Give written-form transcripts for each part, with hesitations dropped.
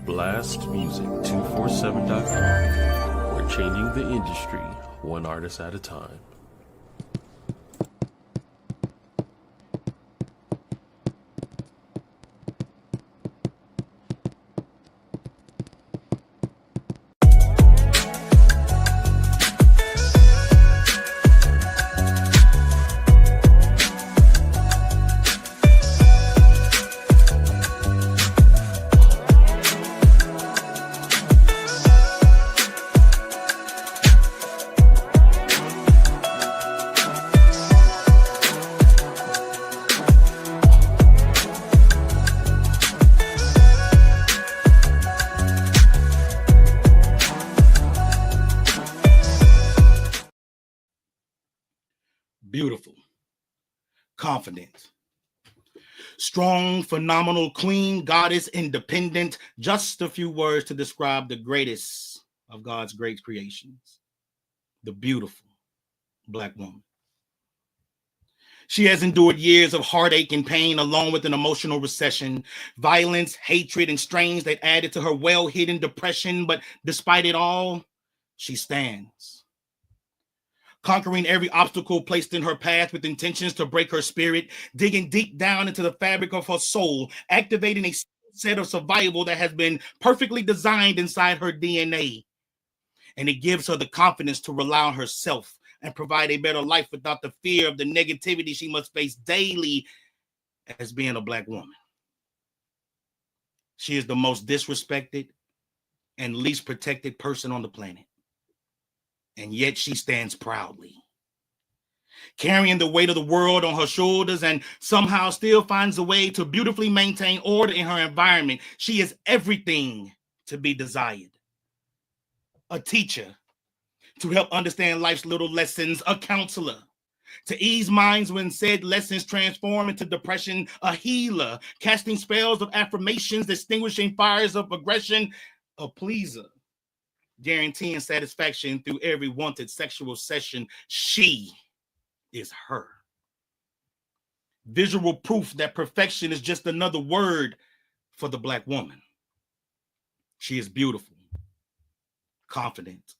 blastmusic247.com. We're changing the industry one artist at a time. Beautiful, confident, strong, phenomenal, queen, goddess, independent. Just a few words to describe the greatest of God's great creations, the beautiful Black woman. She has endured years of heartache and pain, along with an emotional recession, violence, hatred, and strains that added to her well-hidden depression. But despite it all, she stands, conquering every obstacle placed in her path with intentions to break her spirit, digging deep down into the fabric of her soul, activating a set of survival that has been perfectly designed inside her DNA. And it gives her the confidence to rely on herself and provide a better life without the fear of the negativity she must face daily as being a Black woman. She is the most disrespected and least protected person on the planet. And yet she stands proudly, carrying the weight of the world on her shoulders, and somehow still finds a way to beautifully maintain order in her environment. She is everything to be desired. A teacher to help understand life's little lessons, a counselor to ease minds when said lessons transform into depression, a healer casting spells of affirmations, extinguishing fires of aggression, a pleaser guaranteeing satisfaction through every wanted sexual session. She is her. Visual proof that perfection is just another word for the Black woman. She is beautiful, confident.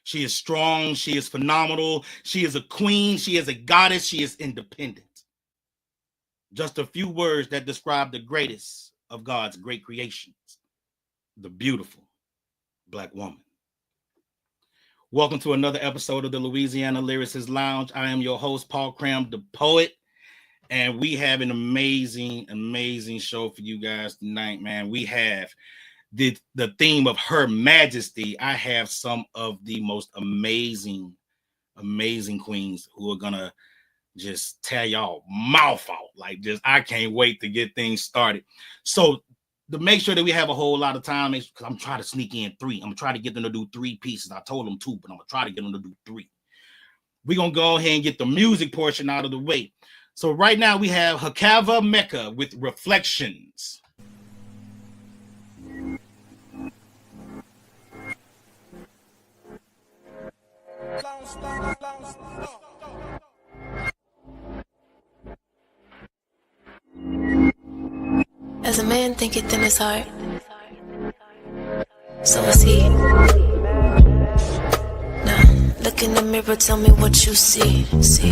She is strong. She is phenomenal. She is a queen. She is a goddess. She is independent. Just a few words that describe the greatest of God's great creations, the beautiful Black woman. Welcome to another episode of the Louisiana Lyricist Lounge. I am your host, Paul Cram, the poet, and we have an amazing show for you guys tonight, man. We have the theme of Her-Majesty. I have some of the most amazing queens who are gonna just tear y'all mouth out. I can't wait to get things started. So to make sure that we have a whole lot of time, because I'm trying to sneak in 3. I'm going to try to get them to do 3 pieces. I told them 2, but I'm going to try to get them to do 3. We're going to go ahead and get the music portion out of the way. So right now we have Hakava Mecca with Reflections. As a man thinketh in his heart, so is he. Now, look in the mirror, tell me what you see. See.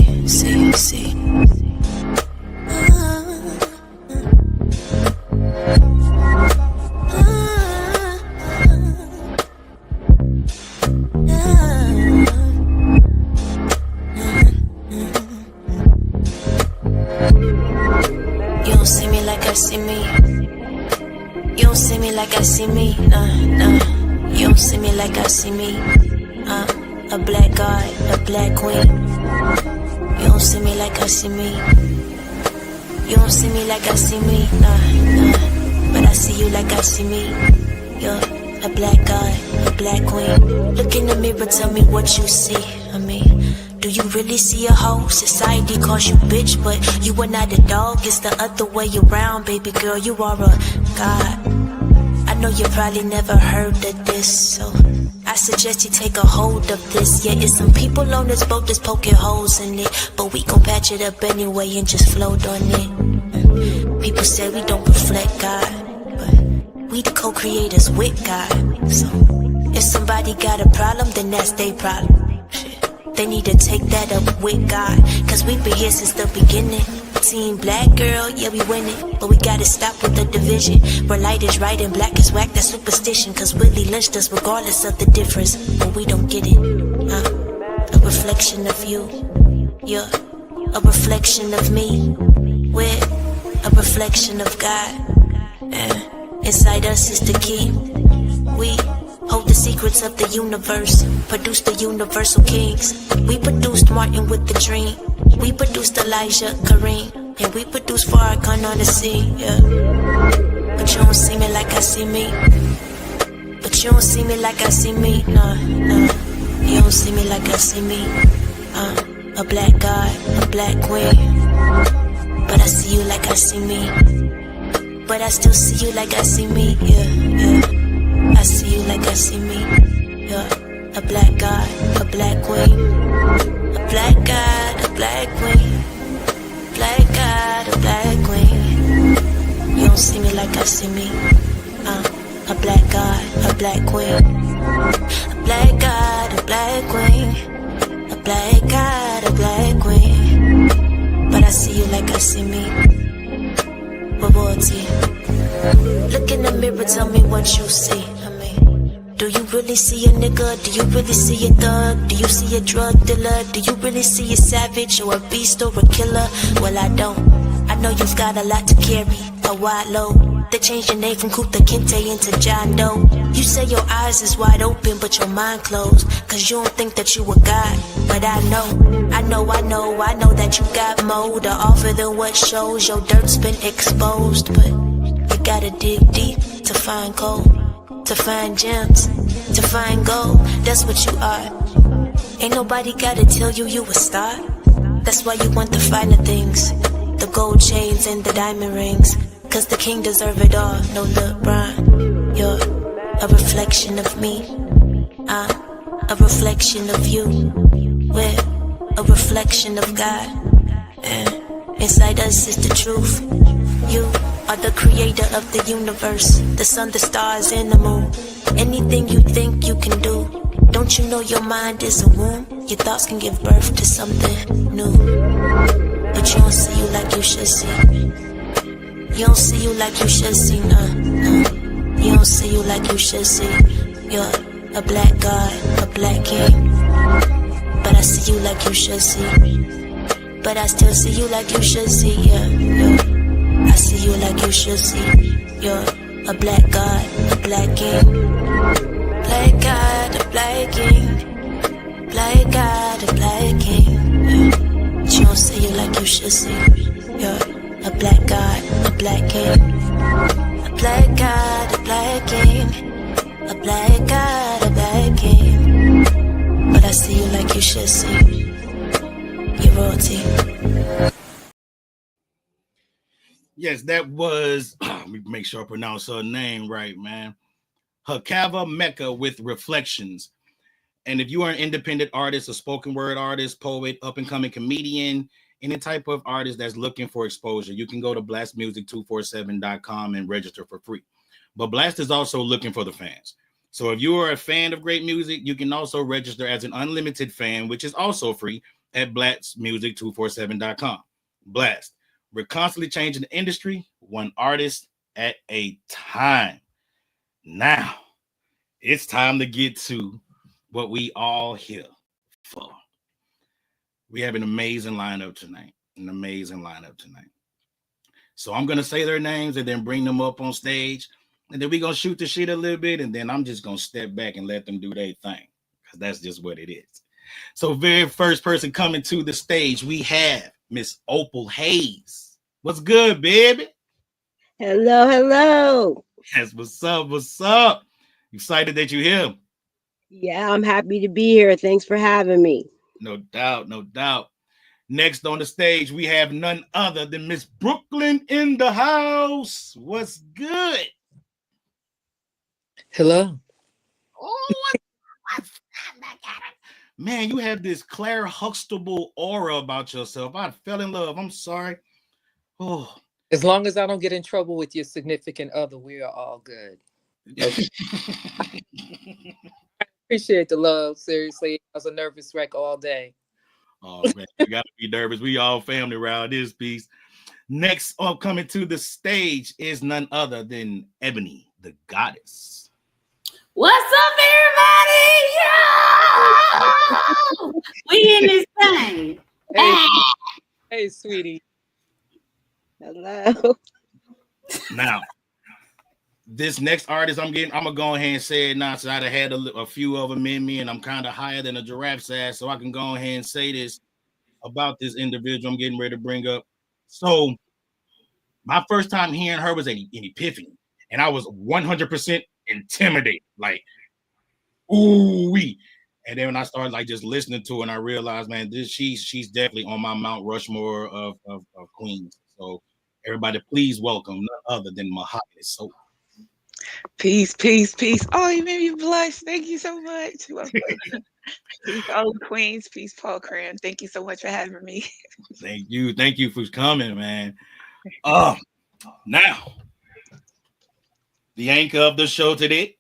You don't see me like I see me. You don't see me like I see me. Nah. You don't see me like I see me. A black god, a black queen. You don't see me like I see me. You don't see me like I see me. Nah. But I see you like I see me. You're a black god, a black queen. Look in the mirror, tell me what you see. I mean, do you really see a hoe? Society calls you bitch, but you are not a dog. It's the other way around, baby girl. You are a god. I know you probably never heard of this, so I suggest you take a hold of this. Yeah, it's some people on this boat that's poking holes in it, but we gon' patch it up anyway and just float on it. People say we don't reflect God, but We the co-creators with God. So if somebody got a problem, then that's their problem. Shit. They need to take that up with God, cause we've been here since the beginning. Team black girl, yeah, we win it. But we gotta stop with the division. Where light is right and black is whack, that's superstition. Cause Willie lynched us regardless of the difference. But we don't get it. A reflection of you. Yeah, a reflection of me. We're a reflection of God. Inside us is the key. We hold the secrets of the universe. Produce the universal kings. We produced Martin with the dream. We produced Elijah, Kareem. And we produced Farrakhan on the scene, yeah. But you don't see me like I see me. But you don't see me like I see me, nah. You don't see me like I see me. A black god, a black queen. But I see you like I see me. But I still see you like I see me, yeah. I see you like I see me, yeah. A black god, a black queen. A black god, a black queen. Black god, a black queen. You don't see me like I see me. A black god, a black queen. A black god, a black queen. A black god, a black queen. But I see you like I see me. Royalty. Look in the mirror, tell me what you see. Do you really see a nigga? Do you really see a thug? Do you see a drug dealer? Do you really see a savage or a beast or a killer? Well, I don't. I know you've got a lot to carry, a wide load. They changed your name from Kuta Kinte into John Doe. You say your eyes is wide open, but your mind closed. Cause you don't think that you a god. But I know that you got more to offer than what shows. Your dirt's been exposed, but you gotta dig deep to find gold. To find gems, to find gold, that's what you are. Ain't nobody gotta tell you you a star. That's why you want the finer things, the gold chains and the diamond rings. Cause the king deserve it all, no LeBron. You're a reflection of me, I'm a reflection of you. We're a reflection of God, and inside us is the truth. You are the creator of the universe, the sun, the stars, and the moon. Anything you think you can do. Don't you know your mind is a womb? Your thoughts can give birth to something new. But you don't see you like you should see. You don't see you like you should see, no. You don't see you like you should see. You're a black god, a black king. But I see you like you should see. But I still see you like you should see, yeah. I see you like you should see. You're a black god, a black king. Black god, a black king. Black god, a black king. But you don't see you like you should see. You're a black god, a black king. A black god, a black king. A black god, a black king. But I see you like you should see. You're royalty. Yes, that was, let me make sure I pronounce her name right, man. Hakava Mecca with Reflections. And if you are an independent artist, a spoken word artist, poet, up-and-coming comedian, any type of artist that's looking for exposure, you can go to blastmusic247.com and register for free. But Blast is also looking for the fans. So if you are a fan of great music, you can also register as an unlimited fan, which is also free at blastmusic247.com. Blast. We're constantly changing the industry, one artist at a time. Now, it's time to get to what we all here for. We have an amazing lineup tonight. So I'm going to say their names and then bring them up on stage. And then we're going to shoot the shit a little bit. And then I'm just going to step back and let them do their thing. Because that's just what it is. So very first person coming to the stage, we have Miss Opal Hayes. What's good, baby? Hello. Yes, what's up? Excited that you're here. Yeah, I'm happy to be here. Thanks for having me. No doubt. Next on the stage, we have none other than Miss Brooklyn in the house. What's good? Hello. Oh, man, you have this Claire Huxtable aura about yourself. I fell in love. I'm sorry. Oh, As long as I don't get in trouble with your significant other, we are all good. Okay. Appreciate the love. Seriously, I was a nervous wreck all day. Oh man, we gotta be nervous. We all family around this piece. Next up, coming to the stage is none other than Ebony, the goddess. What's up, everybody? Yo! We in this thing. Hey, hey, sweetie. Hello. Now, this next artist I'm gonna go ahead and say it now. So I'd have had a few of them in me, and I'm kind of higher than a giraffe's ass, so I can go ahead and say this about this individual I'm getting ready to bring up. So, my first time hearing her was an epiphany, and I was 100% intimidated, like, ooh wee. And then when I started like just listening to her, and I realized, man, she's definitely on my Mount Rushmore of queens. So, everybody, please welcome none other than Mahogany Soul. Peace, peace, peace. Oh, you made me blush. Thank you so much. Peace, old queens. Peace, Paul Cram. Thank you so much for having me. Thank you for coming, man. Now, the anchor of the show today,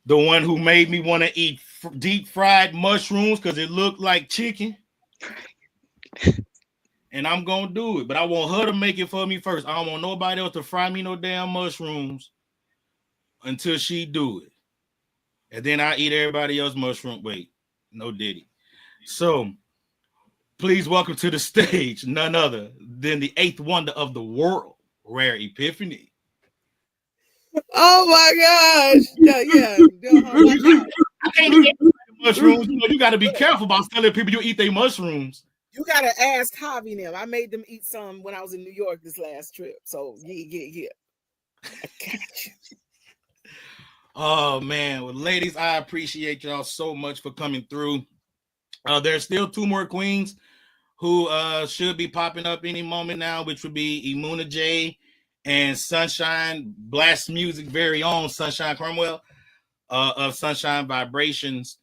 the one who made me want to eat deep fried mushrooms because it looked like chicken. And I'm gonna do it, but I want her to make it for me first. I don't want nobody else to fry me no damn mushrooms until she do it. And then I eat everybody else's mushroom. Wait, no diddy. So please welcome to the stage none other than the eighth wonder of the world, Rare Epiphany. Oh my gosh. Yeah. I can't eat mushrooms. You got to be careful about telling people you eat their mushrooms. You gotta ask Javi now. I made them eat some when I was in New York this last trip. So yeah. I got you. Oh man, well, ladies, I appreciate y'all so much for coming through. There's still two more queens who should be popping up any moment now, which would be Imuna J and Sunshine Blast Music very own Sunshine Cromwell of Sunshine Vibrations.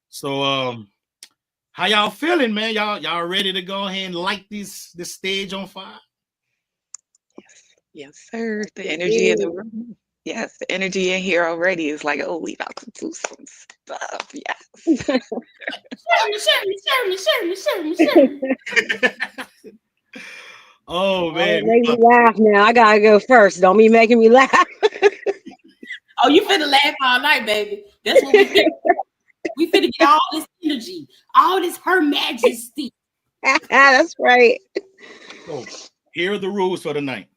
So how y'all feeling, man? Y'all ready to go ahead and light this stage on fire? Yes, sir. The energy in the room. Yes, the energy in here already is like, oh, we about to do some stuff. Yes. Certainly. Oh man, Make me laugh now. I gotta go first. Don't be making me laugh. Oh, you finna laugh all night, baby. That's what we finna. We finna get all this energy, all this HER-MAJESTY. That's right. So here are the rules for the night.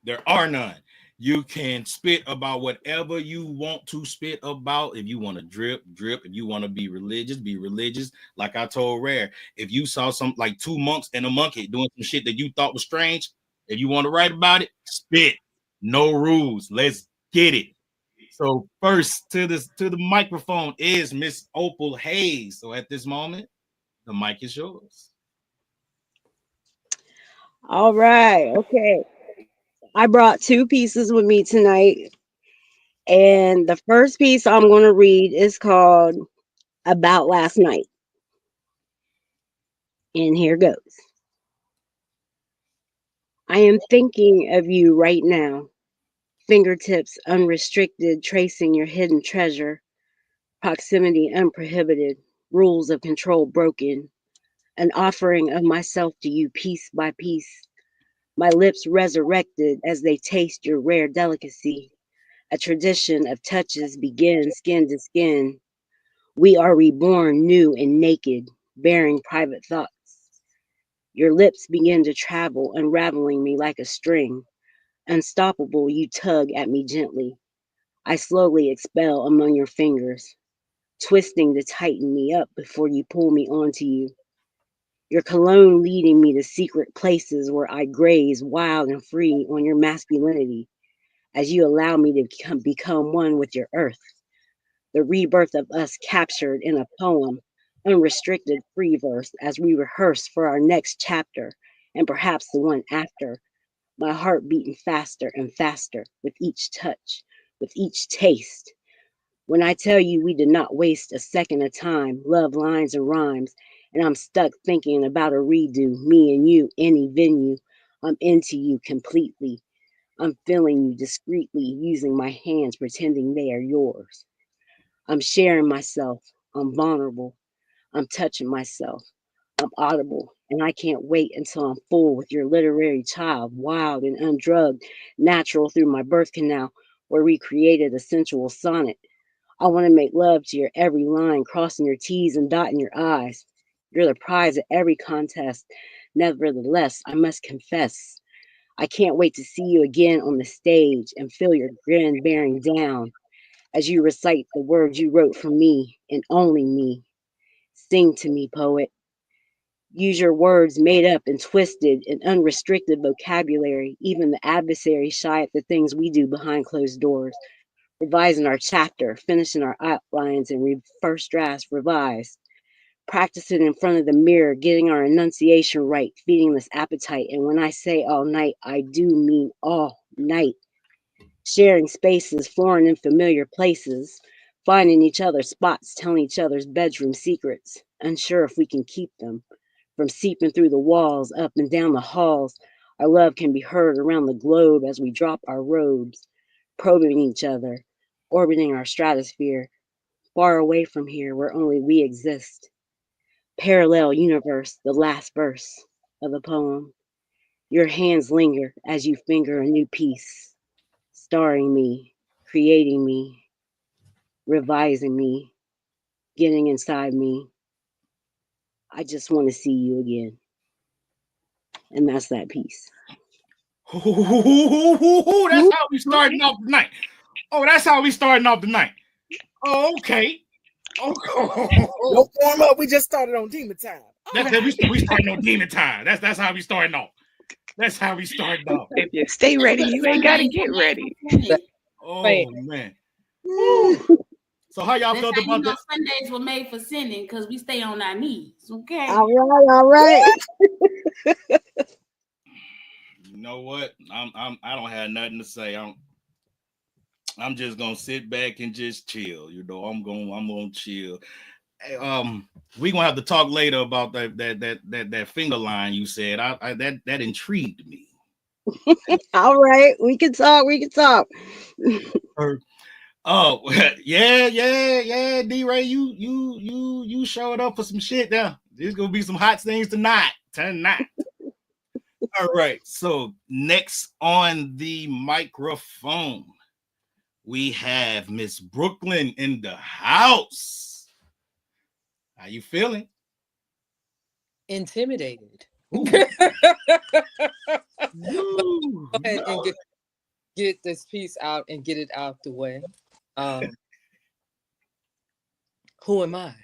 There are none. You can spit about whatever you want to spit about. If you want to drip. If you want to be religious. Like I told Rare, if you saw some like two monks and a monkey doing some shit that you thought was strange, if you want to write about it, spit. No rules. Let's get it. So first to the microphone is Miss Opal Hayes. So at this moment, the mic is yours. All right. Okay. I brought two pieces with me tonight. And the first piece I'm going to read is called About Last Night. And here goes. I am thinking of you right now. Fingertips unrestricted, tracing your hidden treasure. Proximity unprohibited, rules of control broken. An offering of myself to you piece by piece. My lips resurrected as they taste your rare delicacy. A tradition of touches begins skin to skin. We are reborn new and naked, bearing private thoughts. Your lips begin to travel, unraveling me like a string. Unstoppable, you tug at me gently. I slowly expel among your fingers, twisting to tighten me up before you pull me onto you. Your cologne leading me to secret places where I graze wild and free on your masculinity as you allow me to become one with your earth. The rebirth of us captured in a poem, unrestricted free verse as we rehearse for our next chapter and perhaps the one after. My heart beating faster and faster with each touch, with each taste. When I tell you we did not waste a second of time, love lines and rhymes, and I'm stuck thinking about a redo, me and you, any venue. I'm into you completely. I'm feeling you discreetly, using my hands, pretending they are yours. I'm sharing myself. I'm vulnerable. I'm touching myself. I'm audible, and I can't wait until I'm full with your literary child, wild and undrugged, natural through my birth canal, where we created a sensual sonnet. I want to make love to your every line, crossing your T's and dotting your I's. You're the prize at every contest. Nevertheless, I must confess, I can't wait to see you again on the stage and feel your grin bearing down as you recite the words you wrote for me and only me. Sing to me, poet. Use your words made up and twisted and unrestricted vocabulary, even the adversary shy at the things we do behind closed doors. Revising our chapter, finishing our outlines and first drafts revised. Practicing in front of the mirror, getting our enunciation right, feeding this appetite. And when I say all night, I do mean all night. Sharing spaces, flooring in familiar places, finding each other's spots, telling each other's bedroom secrets, unsure if we can keep them. From seeping through the walls, up and down the halls, our love can be heard around the globe as we drop our robes, probing each other, orbiting our stratosphere, far away from here where only we exist. Parallel universe, the last verse of the poem. Your hands linger as you finger a new piece, starring me, creating me, revising me, getting inside me. I just want to see you again. And that's that piece. That's how we starting off the night. Oh, that's how we starting off the night. Oh, okay. No warm up. We just started on demon time. We starting on demon time. That's how we starting off. That's how we starting off. If you stay ready, you ain't gotta get ready. Oh man. Woo. So how y'all felt about that? Sundays were made for sinning because we stay on our knees. Okay. All right. You know what? I don't have nothing to say. I'm just gonna sit back and just chill. You know, I'm gonna chill. Hey, we gonna have to talk later about that finger line you said. That intrigued me. All right, we can talk. Oh yeah, D-Ray, you showed up for some shit there. There's gonna be some hot things tonight. All right, so next on the microphone, we have Miss Brooklyn in the house. How you feeling? Intimidated. Ooh. Go ahead and get this piece out and get it out the way. Who am I?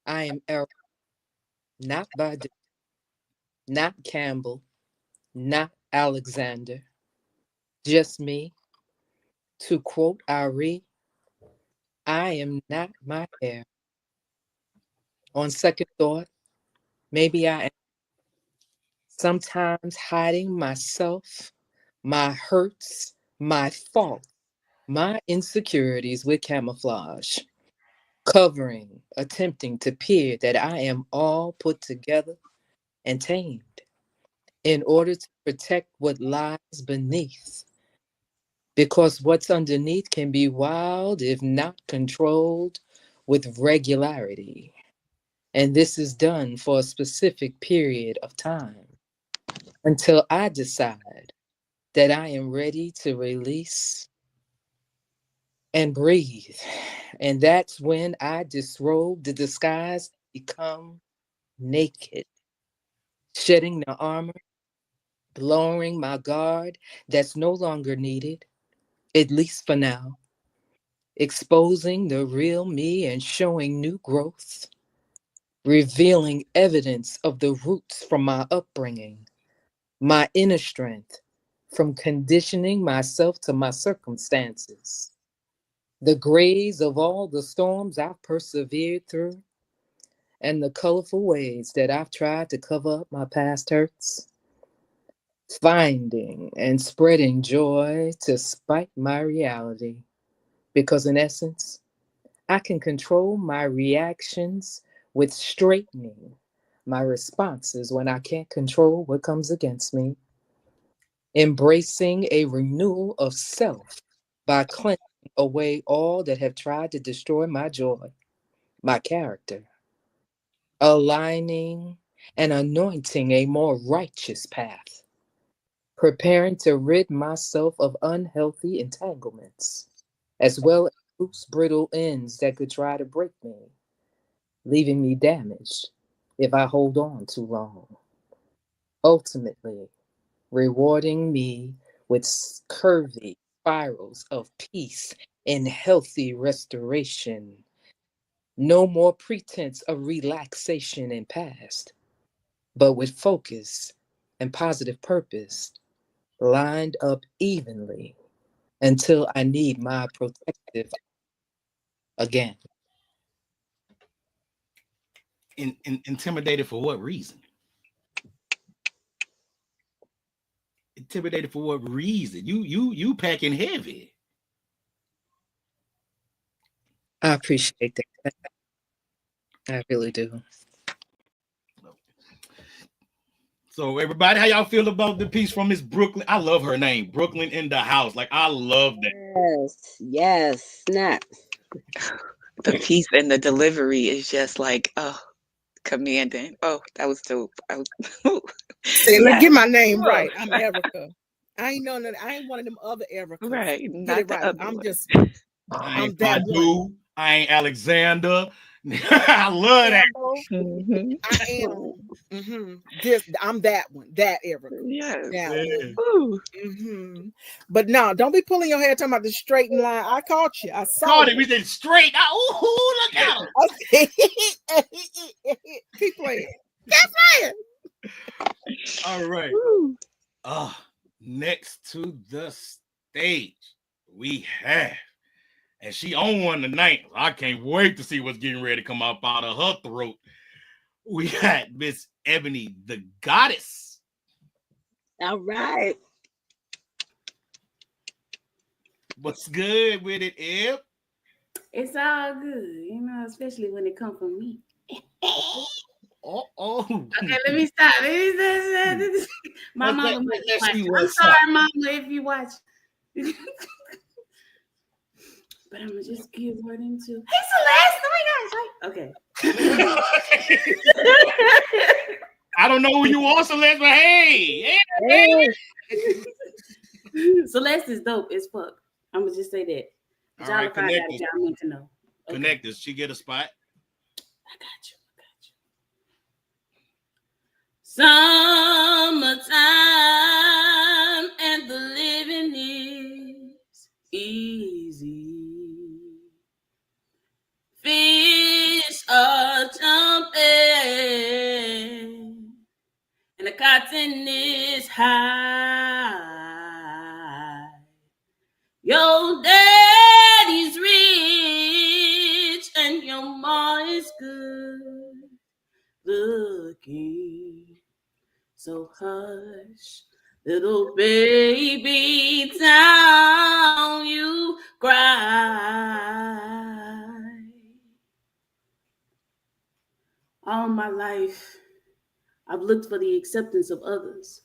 I am Errol, not Badu, not Campbell, not Alexander, just me. To quote Ari, I am not my hair. On second thought, maybe I am sometimes hiding myself, my hurts, my faults, my insecurities with camouflage, covering, attempting to appear that I am all put together and tamed in order to protect what lies beneath. Because what's underneath can be wild if not controlled with regularity. And this is done for a specific period of time until I decide that I am ready to release and breathe. And that's when I disrobe the disguise, become naked, shedding the armor, lowering my guard that's no longer needed, at least for now, exposing the real me and showing new growth, revealing evidence of the roots from my upbringing, my inner strength from conditioning myself to my circumstances, the grays of all the storms I've persevered through, and the colorful ways that I've tried to cover up my past hurts, finding and spreading joy to spite my reality. Because in essence, I can control my reactions with straightening, my responses when I can't control what comes against me, embracing a renewal of self by cleansing away all that have tried to destroy my joy, my character, aligning and anointing a more righteous path, preparing to rid myself of unhealthy entanglements, as well as loose, brittle ends that could try to break me, leaving me damaged if I hold on too long. Ultimately, rewarding me with curvy spirals of peace and healthy restoration. No more pretense of relaxation and past, but with focus and positive purpose lined up evenly until I need my protective again. Intimidated for what reason? Intimidated for what reason? You packing heavy. I appreciate that. I really do. So everybody, how y'all feel about the piece from Miss Brooklyn? I love her name, Brooklyn in the house. Like, I love that. Yes, snap. The piece and the delivery is just like, oh, commanding. Oh, that was dope. Say, let's Yes. get my name right. I'm Erica. I ain't know that. I ain't one of them other Ericas. Right. Get Not it the right. other I'm one. just, I I'm ain't that one. Badu. I ain't Alexander. I love that. Mhm. I am. I'm that one. That Erica. Yes. That Yeah. one. But no, don't be pulling your hair talking about the straight line. I caught you. I saw Caught it. it. We said straight. Ooh, look at him. Keep playing. Keep playing. All right. Next to the stage, we have, and she on one tonight. I can't wait to see what's getting ready to come up out of her throat. We got Miss Ebony, the goddess. All right. What's good with it, Eb? It's all good, especially when it comes from me. Okay, let me stop. My mama might be watching. I'm sorry, mama, if you watch. But I'm gonna just give word into. Hey, Celeste! Oh my gosh! Okay. I don't know who you are, Celeste, but hey. Celeste is dope as fuck. I'm gonna just say that. All right, connect us. Y'all need to know. Okay. Connect us. She get a spot. I got you. Summertime and the living is easy. Fish are jumping and the cotton is high. Your daddy's rich and your ma is good looking. So hush, little baby, down you cry. All my life, I've looked for the acceptance of others,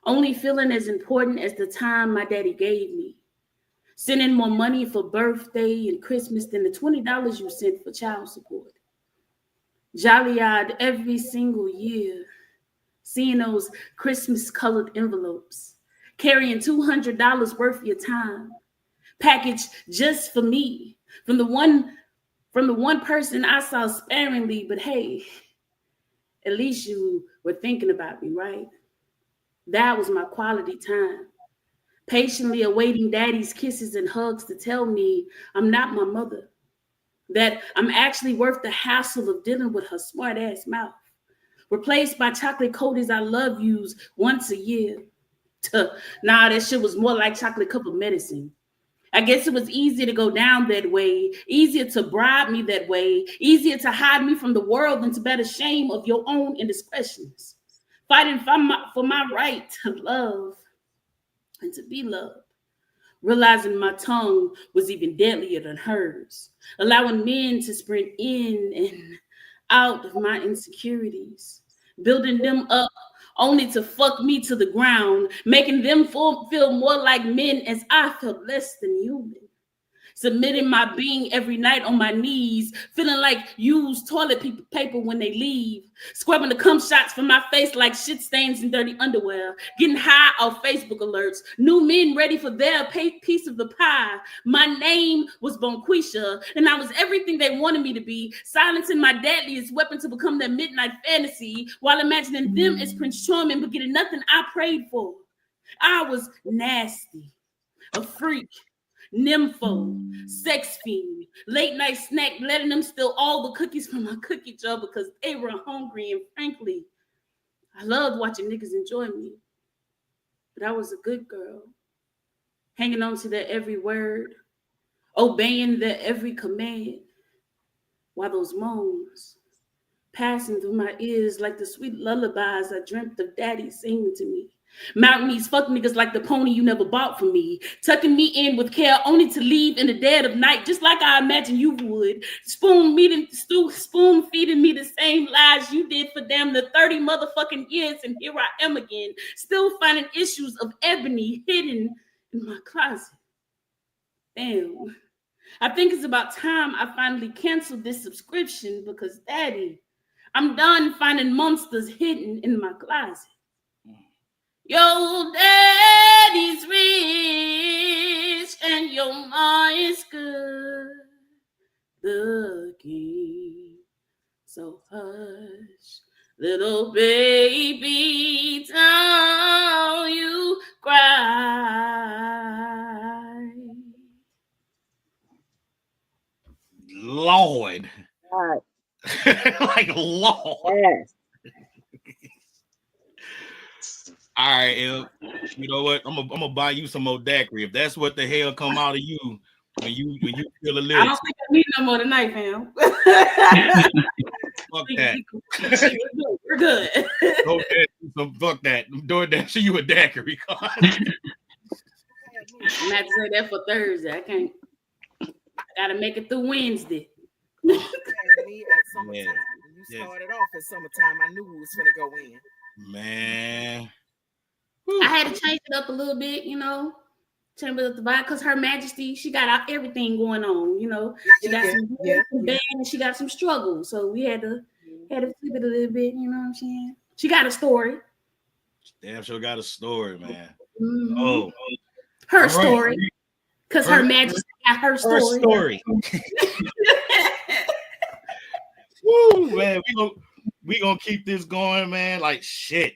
only feeling as important as the time my daddy gave me, sending more money for birthday and Christmas than the $20 you sent for child support. Jolly-eyed every single year, seeing those Christmas-colored envelopes, carrying $200 worth of your time, packaged just for me, from the one person I saw sparingly, but hey, at least you were thinking about me, right? That was my quality time, patiently awaiting daddy's kisses and hugs to tell me I'm not my mother, that I'm actually worth the hassle of dealing with her smart-ass mouth, replaced by chocolate coaties I love yous once a year. Nah, that shit was more like chocolate cup of medicine. I guess it was easier to go down that way, easier to bribe me that way, easier to hide me from the world than to bear the shame of your own indiscretions. Fighting for my right to love and to be loved. Realizing my tongue was even deadlier than hers, allowing men to sprint in and out of my insecurities, building them up only to fuck me to the ground, making them feel more like men as I felt less than human. Submitting my being every night on my knees, feeling like used toilet paper when they leave, scrubbing the cum shots from my face like shit stains and dirty underwear, getting high off Facebook alerts, new men ready for their piece of the pie. My name was Bonquisha, and I was everything they wanted me to be, silencing my deadliest weapon to become their midnight fantasy, while imagining them as Prince Charming, but getting nothing I prayed for. I was nasty, a freak, nympho, sex fiend, late night snack, letting them steal all the cookies from my cookie jar because they were hungry. And frankly, I loved watching niggas enjoy me. But I was a good girl, hanging on to their every word, obeying their every command, while those moans passing through my ears like the sweet lullabies I dreamt of daddy singing to me. Mounting these fuck niggas like the pony you never bought for me, tucking me in with care only to leave in the dead of night, just like I imagine you would. Spoon feeding me the same lies you did for damn the 30 motherfucking years, and here I am again, still finding issues of ebony hidden in my closet. Damn. I think it's about time I finally canceled this subscription because, Daddy, I'm done finding monsters hidden in my closet. Your daddy's rich and your ma is good, the king. So hush, little baby, don't you cry. Lord. God. Like, Lord. Yes. All right, you know what? I'm gonna buy you some more daiquiri if that's what the hell come out of you when you feel the I lyrics. don't think I need no more tonight, fam. Fuck that. We're good. Go ahead, fuck that. I'm doing that. So you a daiquiri. I'm gonna have to say that for Thursday. I can't. I gotta make it through Wednesday. Me at summertime. Yeah. When you started off at summertime, I knew we was gonna go in. Man. I had to change it up a little bit, you know, change it up the vibe because Her-Majesty, she got everything going on, you know. She got some band and she got some struggle, so we had to flip it a little bit, you know what I'm saying? She got a story. Damn sure got a story, man. Mm-hmm. Oh, her story, because Her-Majesty got her story. Woo, man, we gonna keep this going, man. Like shit.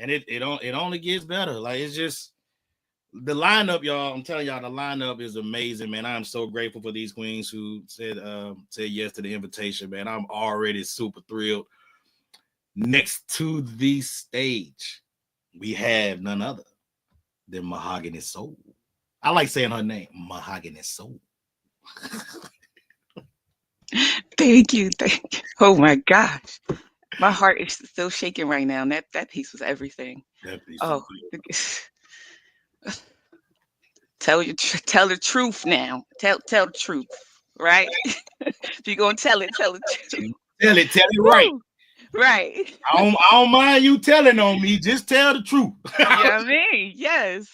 And it only gets better. Like it's just the lineup, y'all. I'm telling y'all, the lineup is amazing, man. I'm so grateful for these queens who said yes to the invitation, man. I'm already super thrilled. Next to the stage, we have none other than Mahogany Soul. I like saying her name, Mahogany Soul. Thank you. Oh my gosh. My heart is still shaking right now. And that piece was everything. Tell the truth now. Tell the truth, right? If you're gonna tell it, tell the truth. Tell it right. Right. I don't mind you telling on me. Just tell the truth. You know what I mean? Yes.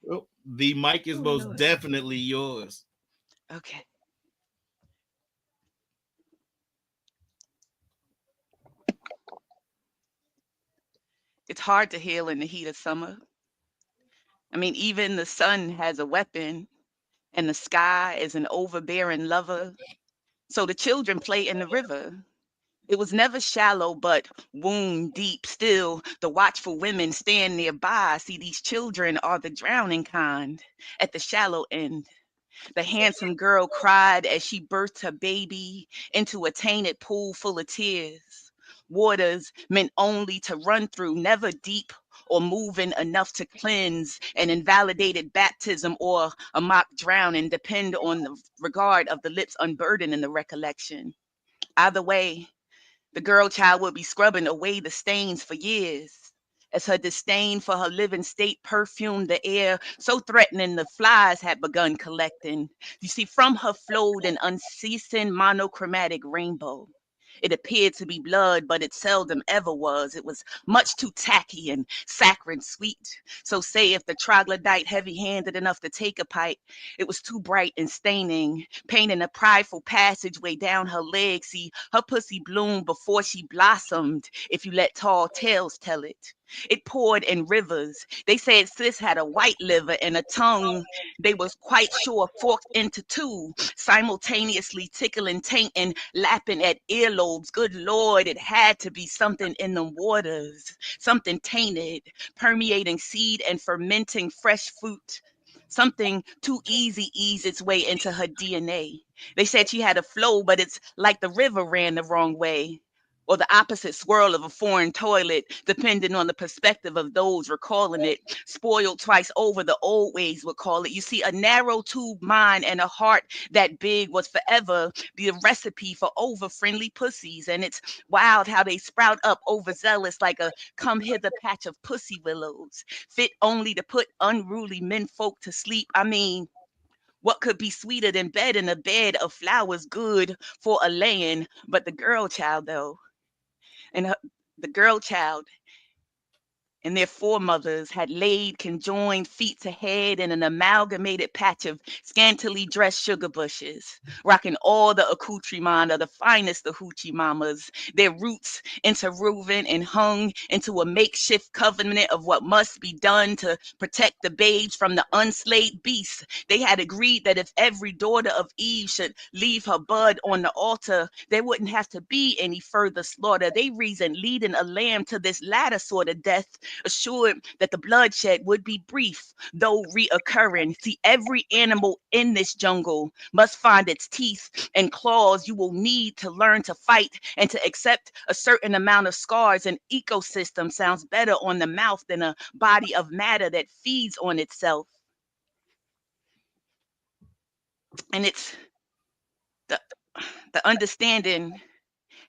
Well, the mic is most definitely yours. Okay. It's hard to heal in the heat of summer. I mean, even the sun has a weapon, and the sky is an overbearing lover. So the children play in the river. It was never shallow, but wound deep. Still, the watchful women stand nearby. See, these children are the drowning kind at the shallow end. The handsome girl cried as she birthed her baby into a tainted pool full of tears. Waters meant only to run through, never deep or moving enough to cleanse. An invalidated baptism or a mock drowning depend on the regard of the lips unburdened in the recollection. Either way, the girl child would be scrubbing away the stains for years. as her disdain for her living state perfumed the air, so threatening the flies had begun collecting. You see, from her flowed an unceasing monochromatic rainbow. It appeared to be blood, but it seldom ever was. It was much too tacky and saccharine sweet. So say if the troglodyte heavy-handed enough to take a pipe, it was too bright and staining, painting a prideful passageway down her leg. See, her pussy bloomed before she blossomed, if you let tall tales tell it. It poured in rivers. They said sis had a white liver and a tongue they was quite sure forked into two, simultaneously tickling, tainting, lapping at earlobes. Good Lord, it had to be something in them waters, something tainted, permeating seed and fermenting fresh fruit. Something too easy eased its way into her DNA. They said she had a flow, but it's like the river ran the wrong way, or the opposite swirl of a foreign toilet, depending on the perspective of those recalling it. Spoiled twice over, the old ways would call it. You see, a narrow tube mind and a heart that big was forever the recipe for over-friendly pussies. And it's wild how they sprout up overzealous like a come-hither patch of pussy willows, fit only to put unruly menfolk to sleep. I mean, what could be sweeter than bed in a bed of flowers good for a laying? But the girl child, though, and the girl child and their foremothers had laid conjoined feet to head in an amalgamated patch of scantily dressed sugar bushes, rocking all the accoutrement of the finest of hoochie mamas, their roots interwoven and hung into a makeshift covenant of what must be done to protect the babes from the unslayed beasts. They had agreed that if every daughter of Eve should leave her bud on the altar, there wouldn't have to be any further slaughter. They reasoned leading a lamb to this latter sort of death, assured that the bloodshed would be brief, though reoccurring. See, every animal in this jungle must find its teeth and claws. You will need to learn to fight and to accept a certain amount of scars. An ecosystem sounds better on the mouth than a body of matter that feeds on itself. And it's the understanding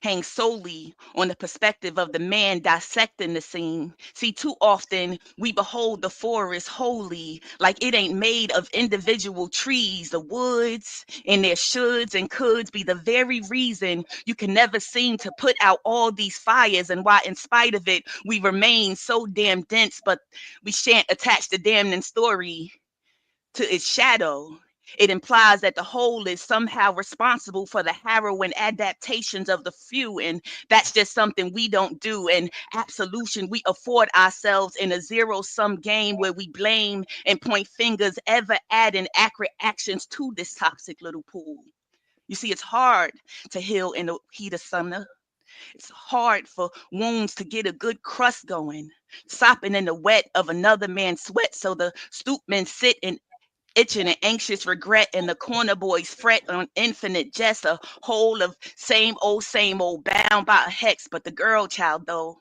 hangs solely on the perspective of the man dissecting the scene. See, too often we behold the forest wholly, like it ain't made of individual trees. The woods and their shoulds and coulds be the very reason you can never seem to put out all these fires, and why, in spite of it, we remain so damn dense, but we shan't attach the damning story to its shadow. It implies that the whole is somehow responsible for the harrowing adaptations of the few, and that's just something we don't do. And absolution we afford ourselves in a zero-sum game where we blame and point fingers, ever adding accurate actions to this toxic little pool. You see, it's hard to heal in the heat of summer. It's hard for wounds to get a good crust going, sopping in the wet of another man's sweat. So the stoop men sit and itching and anxious regret, and the corner boys fret on infinite jest, a whole of same old, bound by a hex. But the girl child, though,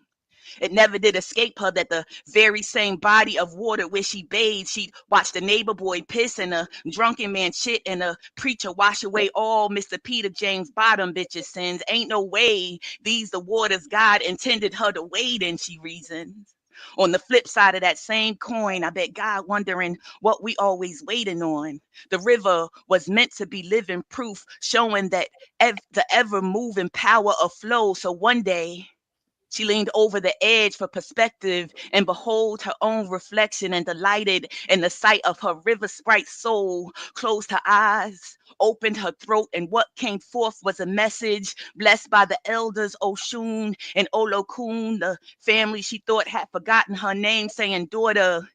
it never did escape her that the very same body of water where she bathed, she'd watch the neighbor boy piss and a drunken man shit and a preacher wash away all Mr. Peter James Bottom bitches' sins. Ain't no way these the waters God intended her to wade in, she reasons. On the flip side of that same coin, I bet God wondering what we always waiting on. The river was meant to be living proof, showing that the ever moving power of flow. So one day, she leaned over the edge for perspective and behold her own reflection, and delighted in the sight of her river sprite soul, closed her eyes, opened her throat, and what came forth was a message blessed by the elders Oshun and Olokun, the family she thought had forgotten her name, saying, "Daughter,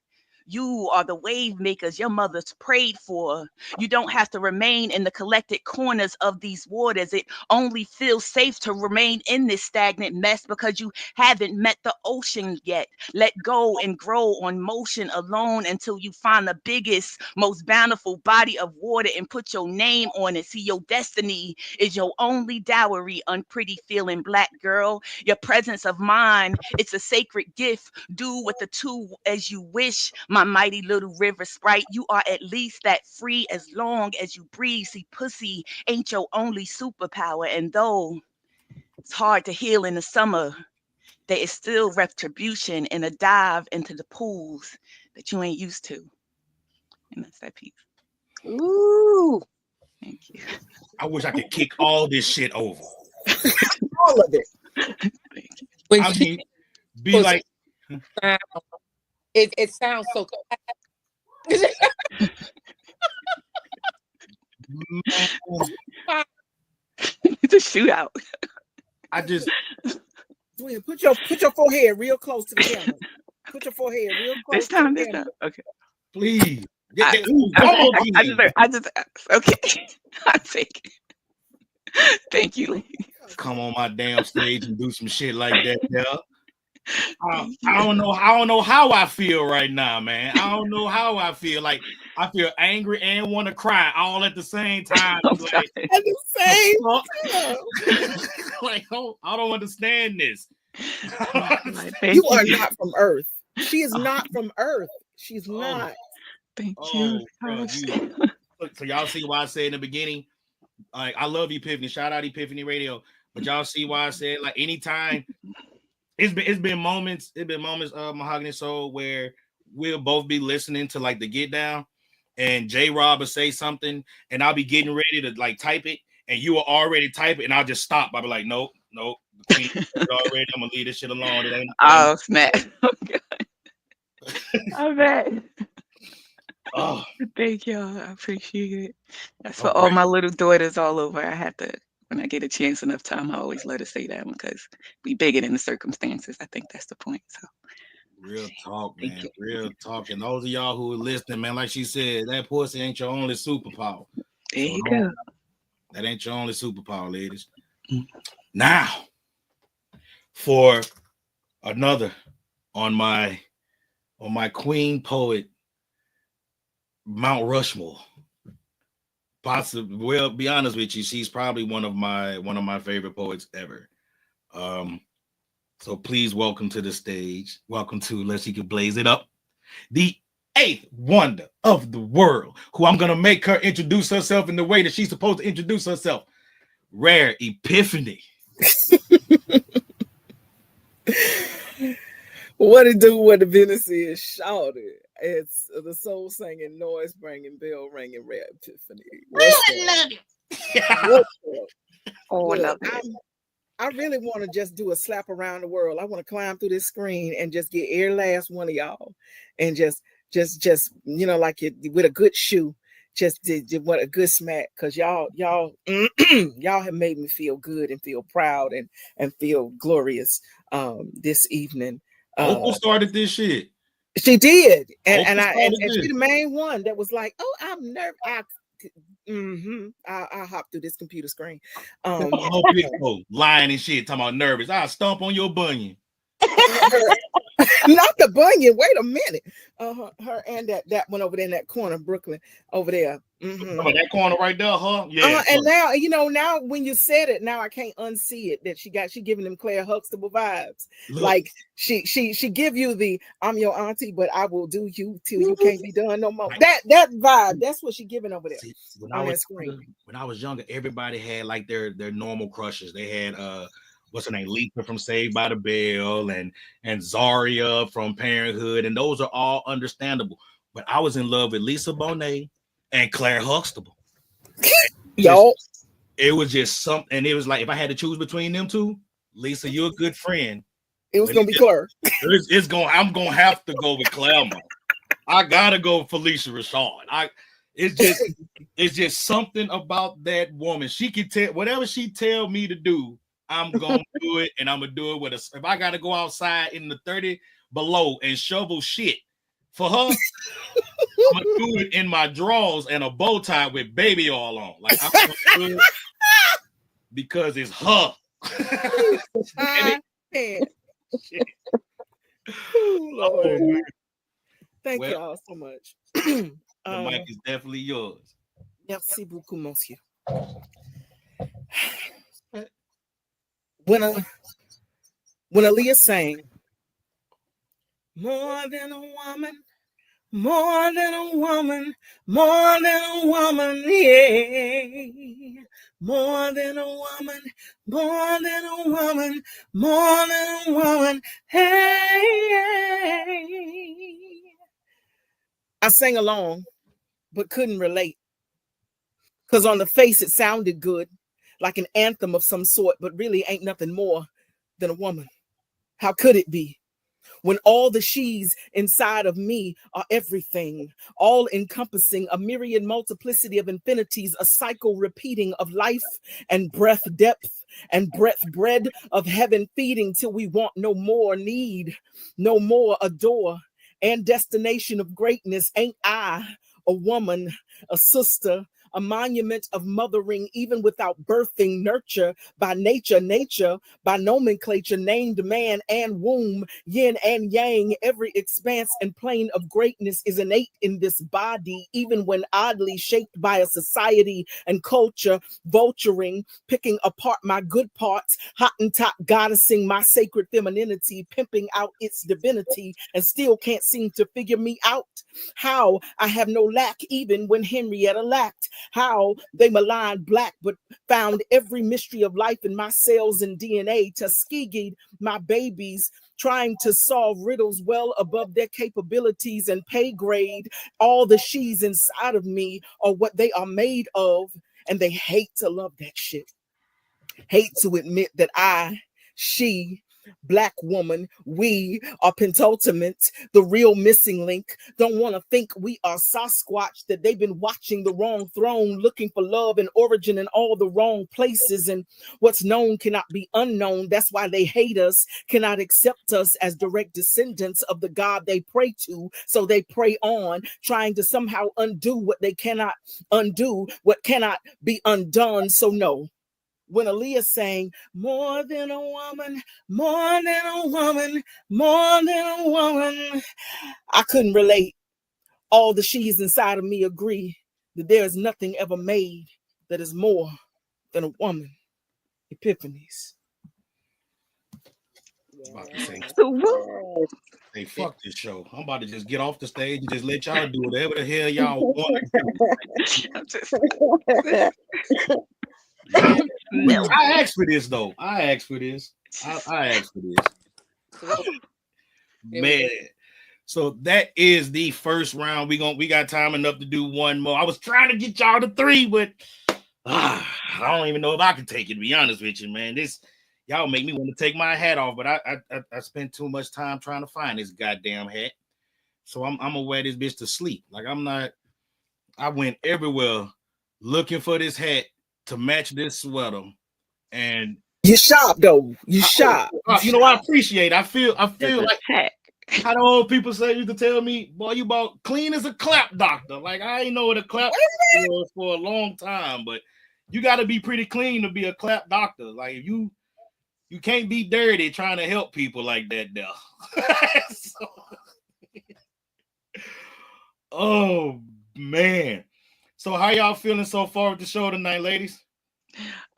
you are the wave makers your mothers prayed for. You don't have to remain in the collected corners of these waters. It only feels safe to remain in this stagnant mess because you haven't met the ocean yet. Let go and grow on motion alone until you find the biggest, most bountiful body of water and put your name on it. See, your destiny is your only dowry, unpretty feeling black girl. Your presence of mind, it's a sacred gift. Do with the two as you wish, my mighty little river sprite. You are at least that free as long as you breathe. See, pussy ain't your only superpower. And though it's hard to heal in the summer, there is still retribution and a dive into the pools that you ain't used to. And that's that piece. Ooh. Thank you. I wish I could kick all this shit over. All of it. Thank you. When I she mean, be was- like, it sounds so good. It's a shootout. I just, Twin, put your forehead real close to the camera. Put your forehead real close. This time. Okay. please. I just okay. I take it. Thank you, lady. Come on my damn stage and do some shit like that, yeah. I don't know how I feel right now, man. I don't know how I feel. Like I feel angry and want to cry all at the same time. Like, At the same time. like, I don't understand this. You are not from Earth. She is not from Earth. She's not. Thank you. Bro, so y'all see why I said in the beginning, like I love Epiphany. Shout out Epiphany Radio. But y'all see why I said like anytime it's been moments of Mahogany Soul where we'll both be listening to like the Get Down and J Rob will say something and I'll be getting ready to like type it and you will already type it and I'll just stop. I'll be like, nope. Already, I'm gonna leave this shit alone. It ain't oh snap. Okay. I bet. Oh, thank y'all. I appreciate it. That's for all my little daughters all over. I have to, when I get a chance enough time, I always let her say that one because we bigger than the circumstances. I think that's the point. So real talk, man. Real talk. And those of y'all who are listening, man, like she said, that pussy ain't your only superpower. There you go. That ain't your only superpower, ladies. Now, for another on my queen poet Mount Rushmore. Possibly, well, be honest with you, she's probably one of my favorite poets ever. So please welcome to the stage. Welcome to Let's She Can Blaze It Up, the 8th wonder of the world, who I'm gonna make her introduce herself in the way that she's supposed to introduce herself. Rare Epiphany. What it do? What the business is? Shout it. It's the soul singing, noise bringing, bell ringing, Rare Epiphany. I love it. Oh, I love it. I really want to just do a slap around the world. I want to climb through this screen and just get every last one of y'all, and just like it with a good shoe. Just did what a good smack, because y'all have made me feel good and feel proud and feel glorious this evening. Opal started this shit. She did, and she's the main one that was like, "Oh, I'm nervous." I'll hop through this computer screen. Lying and shit, talking about nervous. I'll stomp on your bunion. Not the bunion. Wait a minute. Her and that one over there in that corner, Brooklyn, over there. That corner right there, huh? Yeah. And now when you said it, now I can't unsee it. That she giving them Claire Huxtable vibes. Look. Like she give you the I'm your auntie, but I will do you till you can't be done no more. Right. That vibe. That's what she giving over there. See, when I was younger, everybody had like their normal crushes. They had what's her name, Lisa from Saved by the Bell, and Zaria from Parenthood, and those are all understandable. But I was in love with Lisa Bonet and Claire Huxtable. It was just something, and it was like if I had to choose between them two, Lisa, you're a good friend. It was gonna be Claire. I'm gonna have to go with Claremont. I gotta go with Felicia Rashad. It's just something about that woman. She can tell whatever she tell me to do. I'm gonna do it, and I'm gonna do it with if I gotta go outside in the 30 below and shovel shit for her, I'm gonna do it in my drawers and a bow tie with baby oil on. Like I'm gonna do it because it's her. Lord. Thank y'all so much. The mic is definitely yours. Merci beaucoup, monsieur. When Aaliyah sang, more than a woman, more than a woman, more than a woman, yeah. more than a woman, more than a woman, more than a woman. Hey, I sang along, but couldn't relate. Because on the face, it sounded good, like an anthem of some sort, but really ain't nothing more than a woman. How could it be? When all the she's inside of me are everything, all encompassing, a myriad multiplicity of infinities, a cycle repeating of life and breath depth and breath bread of heaven feeding till we want no more, need no more, adore, and destination of greatness. Ain't I a woman, a sister, a monument of mothering, even without birthing, nurture by nature, nature by nomenclature, named man and womb, yin and yang, every expanse and plane of greatness is innate in this body, even when oddly shaped by a society and culture, vulturing, picking apart my good parts, hottentot goddessing my sacred femininity, pimping out its divinity, and still can't seem to figure me out. How I have no lack even when Henrietta lacked. How they maligned black, but found every mystery of life in my cells and DNA, Tuskegee, my babies, trying to solve riddles well above their capabilities and pay grade. All the she's inside of me are what they are made of, and they hate to love that shit. Hate to admit that I, she, Black woman, we are pentultimate, the real missing link. Don't want to think we are Sasquatch, that they've been watching the wrong throne, looking for love and origin in all the wrong places. And what's known cannot be unknown. That's why they hate us, cannot accept us as direct descendants of the God they pray to. So they pray on, trying to somehow undo what they cannot undo, what cannot be undone. So no. When Aaliyah sang, more than a woman, more than a woman, more than a woman, I couldn't relate. All the she's inside of me agree that there is nothing ever made that is more than a woman. Epiphanies. About to say, So hey, fuck this show. I'm about to just get off the stage and just let y'all do whatever the hell y'all want to I'm just do. no. I asked for this though. I asked for this. I asked for this. Man. So that is the first round. We got time enough to do one more. I was trying to get y'all to 3, but I don't even know if I can take it, to be honest with you, man. This y'all make me want to take my hat off, but I spent too much time trying to find this goddamn hat. So I'm gonna wear this bitch to sleep. Like I went everywhere looking for this hat to match this sweater, and you shop though. You shop. You know, I appreciate it. I feel like Heck. how the old people say, you could tell me, boy, you bought clean as a clap doctor. Like I ain't know what a clap was for a long time, but you got to be pretty clean to be a clap doctor. Like you can't be dirty trying to help people like that now. Oh man. So how y'all feeling so far with the show tonight, ladies?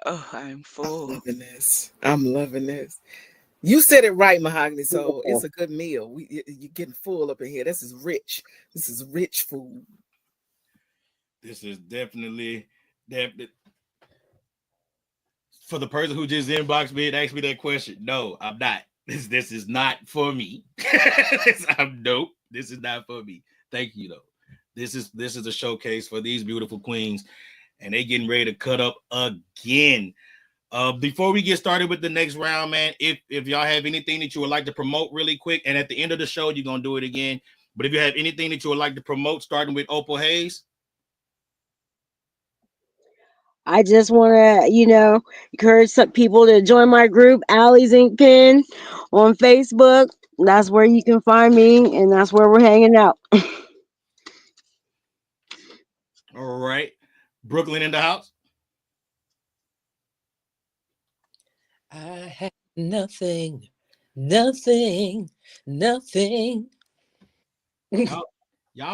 Oh, I'm full. I'm loving this. You said it right, Mahogany. So it's a good meal. You're getting full up in here. This is rich. This is rich food. This is definitely for the person who just inboxed me and asked me that question. No, I'm not. This is not for me. I'm nope. This is not for me. Thank you though. This is a showcase for these beautiful queens, and they getting ready to cut up again. Before we get started with the next round, man, if y'all have anything that you would like to promote really quick, and at the end of the show, you're going to do it again. But if you have anything that you would like to promote, starting with Opal Hayes. I just want to, encourage some people to join my group, Allie's Ink Pen, on Facebook. That's where you can find me, and that's where we're hanging out. All right. Brooklyn in the house. I have nothing. Y'all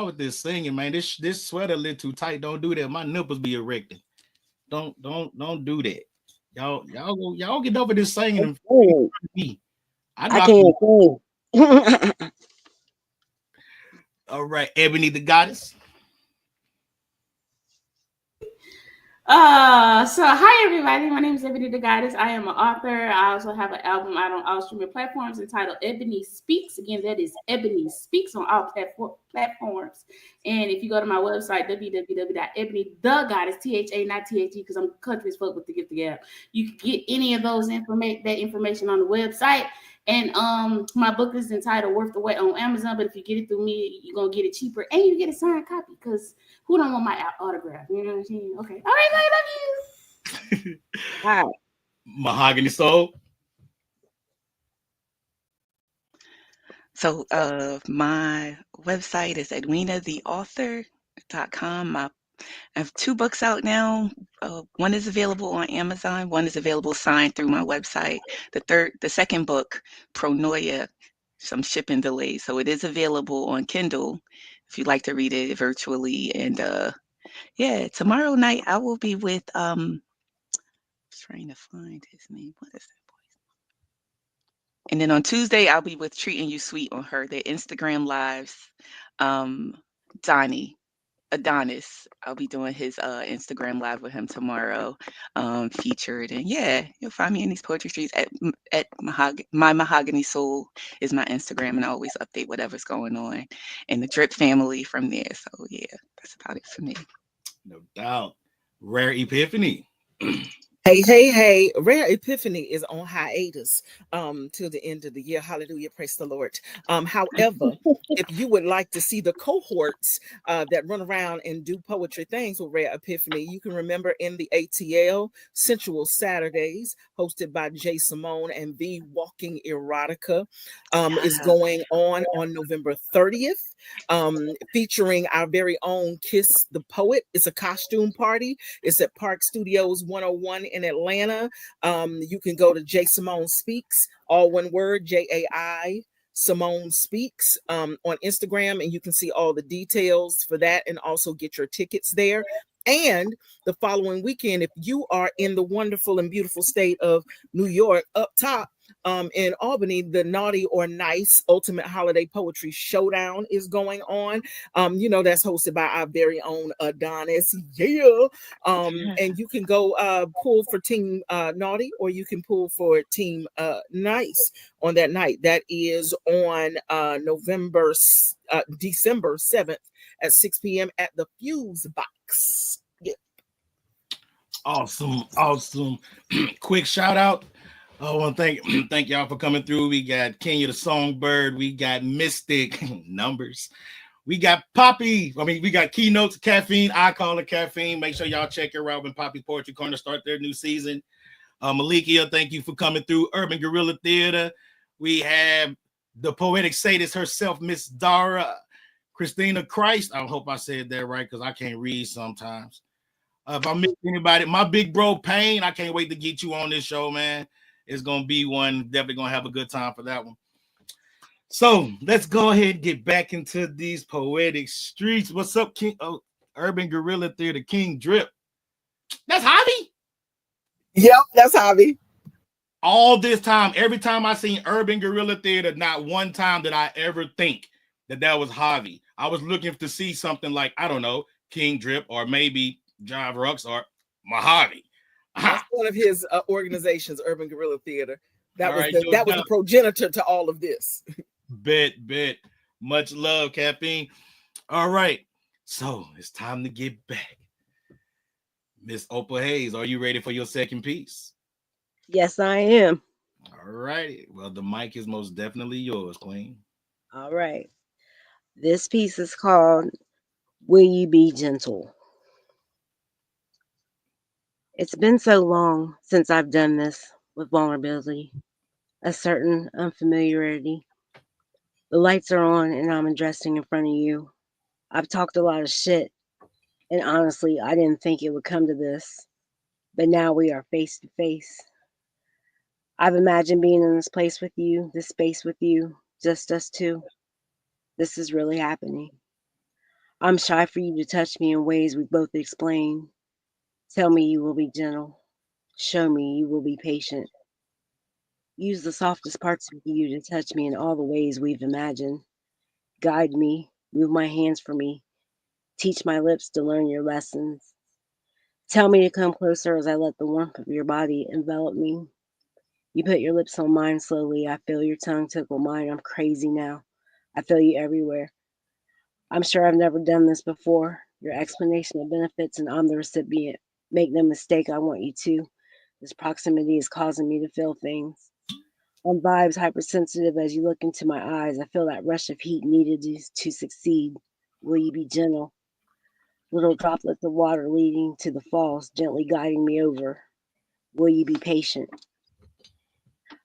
with this singing, man. This sweater a little too tight. Don't do that. My nipples be erecting. Don't do that. Y'all get over this singing. I can't sing. All right, Ebony the Goddess. So hi everybody, my name is Ebony the Goddess. I am an author. I also have an album out on all streaming platforms entitled Ebony Speaks. Again, that is Ebony Speaks on all platforms. And if you go to my website, www.ebonythegoddess, THA, not THE, because I'm country as fuck with the gift of gab. You can get any of those information on the website. And my book is entitled Worth the Wait on Amazon. But if you get it through me, you're gonna get it cheaper and you get a signed copy because who don't want my autograph? You know what I'm saying? Okay. All right, I love you. Hi. Mahogany Soul. So my website is edwinatheauthor.com. I have 2 books out now. One is available on Amazon. One is available signed through my website. The second book, Pronoia, some shipping delays. So it is available on Kindle if you'd like to read it virtually. And yeah, tomorrow night I will be with trying to find his name. What is that boy's name? And then on Tuesday I'll be with Treating You Sweet on her. Their Instagram lives. Adonis. I'll be doing his Instagram live with him tomorrow, featured. And yeah, you'll find me in these poetry streets at My Mahogany Soul is my Instagram, and I always update whatever's going on in the Drip family from there. So yeah, that's about it for me. No doubt. Rare Epiphany. Hey, Rare Epiphany is on hiatus till the end of the year. Hallelujah, praise the Lord. However, if you would like to see the cohorts that run around and do poetry things with Rare Epiphany, you can remember in the ATL Sensual Saturdays, hosted by Jay Simone and The Walking Erotica, is going on November 30th, featuring our very own Kiss the Poet. It's a costume party. It's at Park Studios 101 in Atlanta. You can go to Jay Simone Speaks, all one word, Jai Simone Speaks, on Instagram, and you can see all the details for that and also get your tickets there. And the following weekend, if you are in the wonderful and beautiful state of New York, up top in Albany, the Naughty or Nice Ultimate Holiday Poetry Showdown is going on. That's hosted by our very own Adonis. Yeah. And you can go pull for Team Naughty, or you can pull for Team Nice on that night. That is on December 7th at 6 p.m. at the Fuse Box. Yeah. Awesome. Quick shout out. I want to thank y'all for coming through. We got Kenya the Songbird. We got Mystic Numbers. We got Poppy. We got Keynotes, Caffeine. I call it Caffeine. Make sure y'all check her out when Poppy Poetry Corner start their new season. Malikia, thank you for coming through. Urban Guerrilla Theater. We have the poetic sadist herself, Miss Dara. Christina Christ. I hope I said that right because I can't read sometimes. If I missed anybody, my big bro Payne, I can't wait to get you on this show, man. It's gonna be one. Definitely gonna have a good time for that one. So let's go ahead and get back into these poetic streets. What's up, King? Urban Guerrilla Theater, King Drip. That's Javi. Yep, that's Javi. All this time, every time I seen Urban Guerrilla Theater, not one time did I ever think that was Javi. I was looking to see something like, I don't know, King Drip or maybe Jive Rux or Mojave. That's one of his organizations, Urban Guerrilla Theater. That was right, the progenitor to all of this. Bet. Much love, Caffeine. All right. So it's time to get back. Miss Opal Hayes, are you ready for your second piece? Yes, I am. All righty. Well, the mic is most definitely yours, Queen. All right. This piece is called Will You Be Gentle? It's been so long since I've done this with vulnerability, a certain unfamiliarity. The lights are on and I'm addressing in front of you. I've talked a lot of shit, and honestly, I didn't think it would come to this, but now we are face to face. I've imagined being in this place with you, this space with you, just us two. This is really happening. I'm shy for you to touch me in ways we both explain. Tell me you will be gentle. Show me you will be patient. Use the softest parts of you to touch me in all the ways we've imagined. Guide me, move my hands for me. Teach my lips to learn your lessons. Tell me to come closer as I let the warmth of your body envelop me. You put your lips on mine slowly. I feel your tongue tickle mine. I'm crazy now. I feel you everywhere. I'm sure I've never done this before. Your explanation of benefits, and I'm the recipient. Make no mistake, I want you to. This proximity is causing me to feel things. I'm vibes hypersensitive as you look into my eyes. I feel that rush of heat needed to succeed. Will you be gentle? Little droplets of water leading to the falls, gently guiding me over. Will you be patient?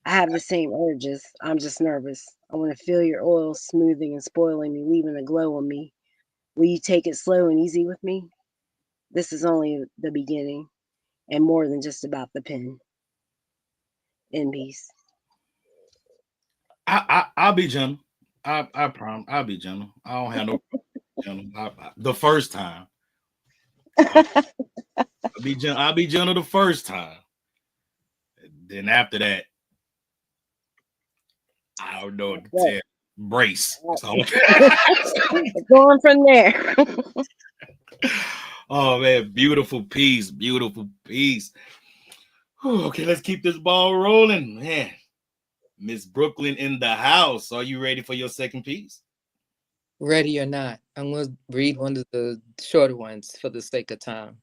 I have the same urges. I'm just nervous. I want to feel your oil smoothing and spoiling me, leaving a glow on me. Will you take it slow and easy with me? This is only the beginning and more than just about the pen. In peace. I'll be gentle. I promise. I'll be gentle. I don't have no gentle. The first time. I'll be gentle the first time. Then after that, I don't know what to tell. Brace. So. Going from there. Oh man, beautiful piece, beautiful piece. Whew, okay, let's keep this ball rolling, man. Miss Brooklyn in the house. Are you ready for your second piece? Ready or not, I'm going to read one of the shorter ones for the sake of time.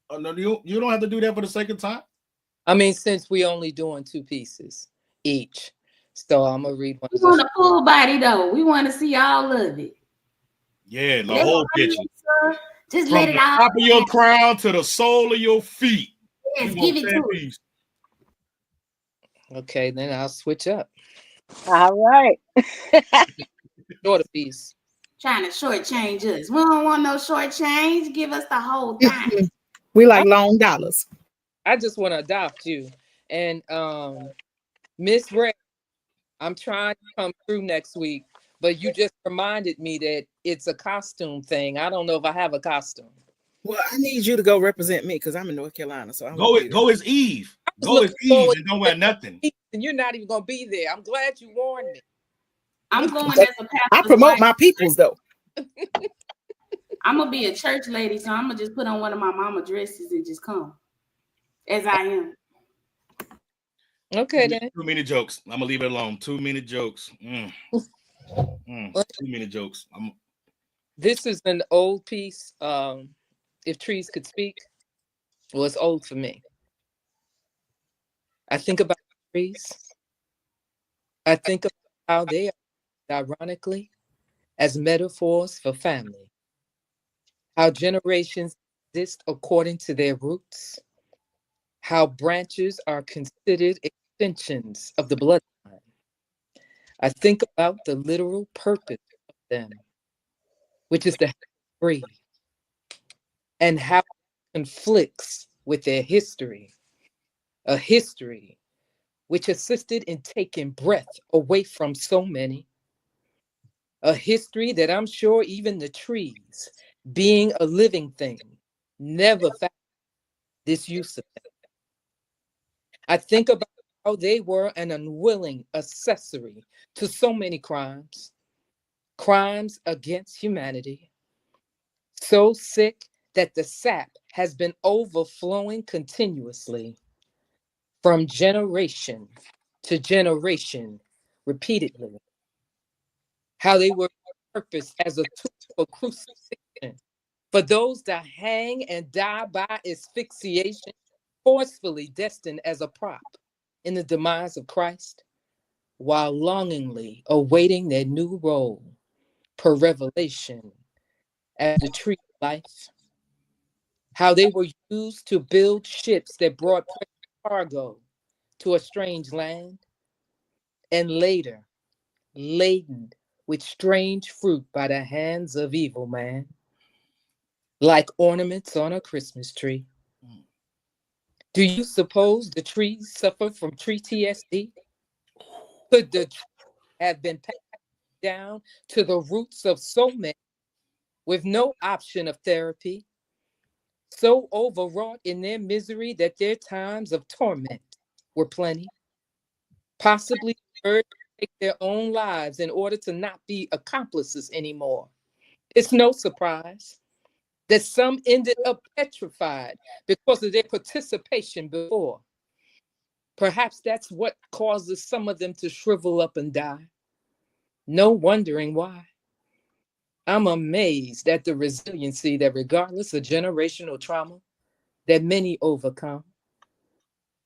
Oh, no, you don't have to do that for the second time. I mean, since we only doing 2 pieces each, so I'm gonna read one. We want a full body though. We want to see all of it. Yeah, the whole picture. Just From let it the out. top of your crown to the sole of your feet. Yes, give it to us. Okay, then I'll switch up. All right. Shorter piece. Trying to shortchange us. We don't want no shortchange. Give us the whole thing. We like long dollars. I just want to adopt you. And Miss Ray, I'm trying to come through next week, but you just reminded me that it's a costume thing. I don't know if I have a costume. Well, I need you to go represent me because I'm in North Carolina. So go as Eve. Go as Eve and don't wear nothing. And you're not even gonna be there. I'm glad you warned me. I'm going as a pastor's I promote wife. my peoples though. I'm gonna be a church lady, so I'm gonna just put on one of my mama dresses and just come as I am. Okay then. Too many jokes. I'm gonna leave it alone. Too many jokes. Too many jokes. This is an old piece. If trees could speak, well, it's old for me. I think about trees. I think about how they are, ironically, as metaphors for family. How generations exist according to their roots. How branches are considered extensions of the bloodline. I think about the literal purpose of them, which is to breathe, and how it conflicts with their history, a history which assisted in taking breath away from so many, a history that I'm sure even the trees, being a living thing, never found this use of them. I think about how they were an unwilling accessory to so many crimes against humanity, so sick that the sap has been overflowing continuously from generation to generation repeatedly. How they were purposed as a tool for crucifixion, for those that hang and die by asphyxiation, forcefully destined as a prop in the demise of Christ, while longingly awaiting their new role per revelation as the tree of life. How they were used to build ships that brought cargo to a strange land, and later laden with strange fruit by the hands of evil man, like ornaments on a Christmas tree. Do you suppose the trees suffer from tree TSD? Could the tree have been passed down to the roots of so many with no option of therapy, so overwrought in their misery that their times of torment were plenty, possibly urged to take their own lives in order to not be accomplices anymore? It's no surprise that some ended up petrified because of their participation before. Perhaps that's what causes some of them to shrivel up and die. No wondering why. I'm amazed at the resiliency that, regardless of generational trauma, that many overcome.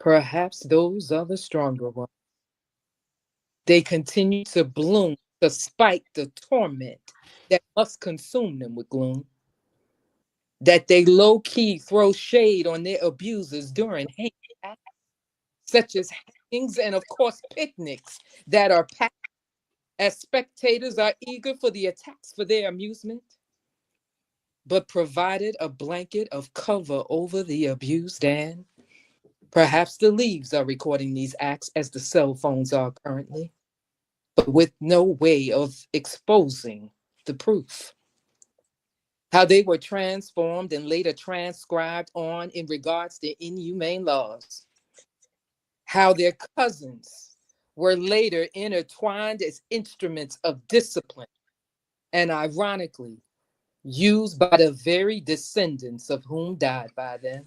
Perhaps those are the stronger ones. They continue to bloom despite the torment that must consume them with gloom. That they low-key throw shade on their abusers during hate acts, such as hangings and, of course, picnics that are packed as spectators are eager for the attacks for their amusement, but provided a blanket of cover over the abused, and perhaps the leaves are recording these acts as the cell phones are currently, but with no way of exposing the proof. How they were transformed and later transcribed on in regards to inhumane laws. How their cousins were later intertwined as instruments of discipline and, ironically, used by the very descendants of whom died by them.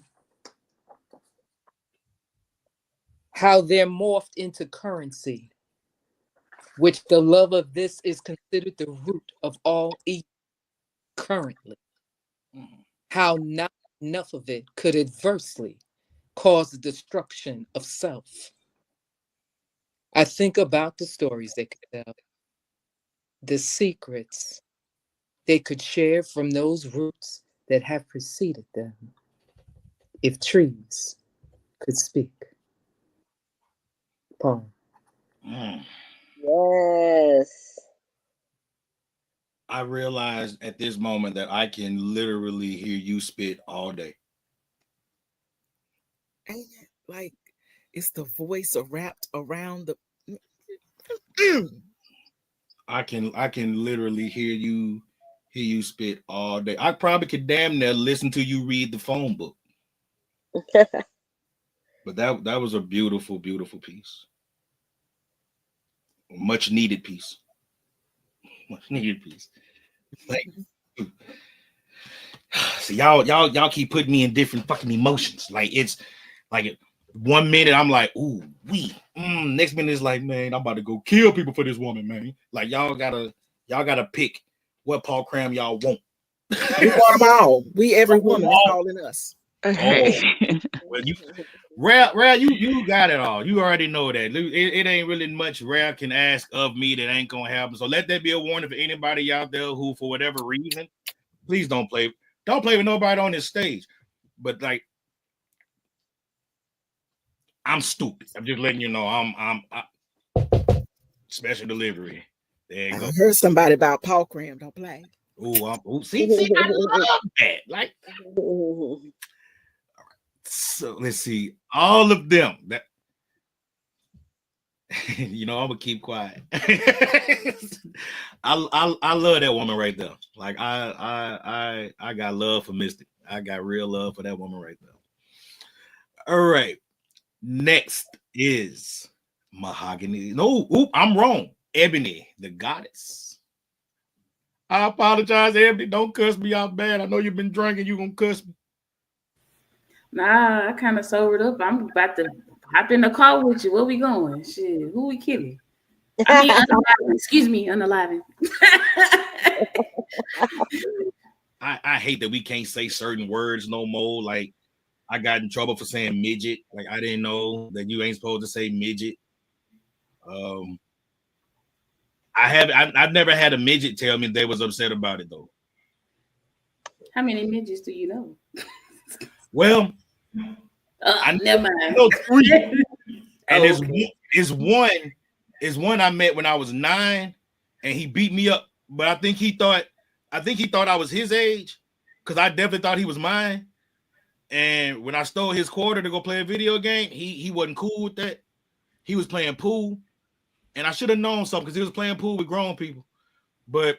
How they're morphed into currency, which the love of this is considered the root of all evil currently. How not enough of it could adversely cause the destruction of self. I think about the stories they could tell, the secrets they could share from those roots that have preceded them. If trees could speak. Poem. Yes. I realized at this moment that I can literally hear you spit all day. Ain't it like it's the voice wrapped around the I can literally hear you spit all day. I probably could damn near listen to you read the phone book. But that was a beautiful, beautiful piece. Much needed piece. Much needed piece. Like, so y'all keep putting me in different fucking emotions. Like, it's like 1 minute I'm like, ooh, next minute is like, man, I'm about to go kill people for this woman, man. Like, y'all gotta pick what Paul Cram y'all want. We want them all. We every woman is calling us. Well, Rare, you got it all. You already know that. It ain't really much Rare can ask of me that ain't gonna happen. So let that be a warning for anybody out there who, for whatever reason, please don't play with nobody on this stage. But like, I'm stupid. I'm just letting you know. I'm special delivery. There you go. I heard somebody about Paul Cram. Don't play. See, I love that. Like, all right. So let's see. All of them. That I'm gonna keep quiet. I love that woman right there. Like, I got love for Mystic. I got real love for that woman right there. All right. Next is Mahogany. No, I'm wrong. Ebony, the goddess. I apologize, Ebony. Don't cuss me out bad. I know you've been drinking. You're gonna cuss me. Nah, I kind of sobered up. I'm about to hop in the car with you. Where we going? Shit, who we killing? I mean, unaliving. Excuse me, unaliving. I hate that we can't say certain words no more. Like, I got in trouble for saying midget. Like, I didn't know that you ain't supposed to say midget. I've never had a midget tell me they was upset about it though. How many midgets do you know? Well, never mind. I know 3. And okay. is one I met when I was 9, and he beat me up. But I think he thought I was his age, because I definitely thought he was mine. And when I stole his quarter to go play a video game, he wasn't cool with that. He was playing pool, and I should have known something because he was playing pool with grown people. But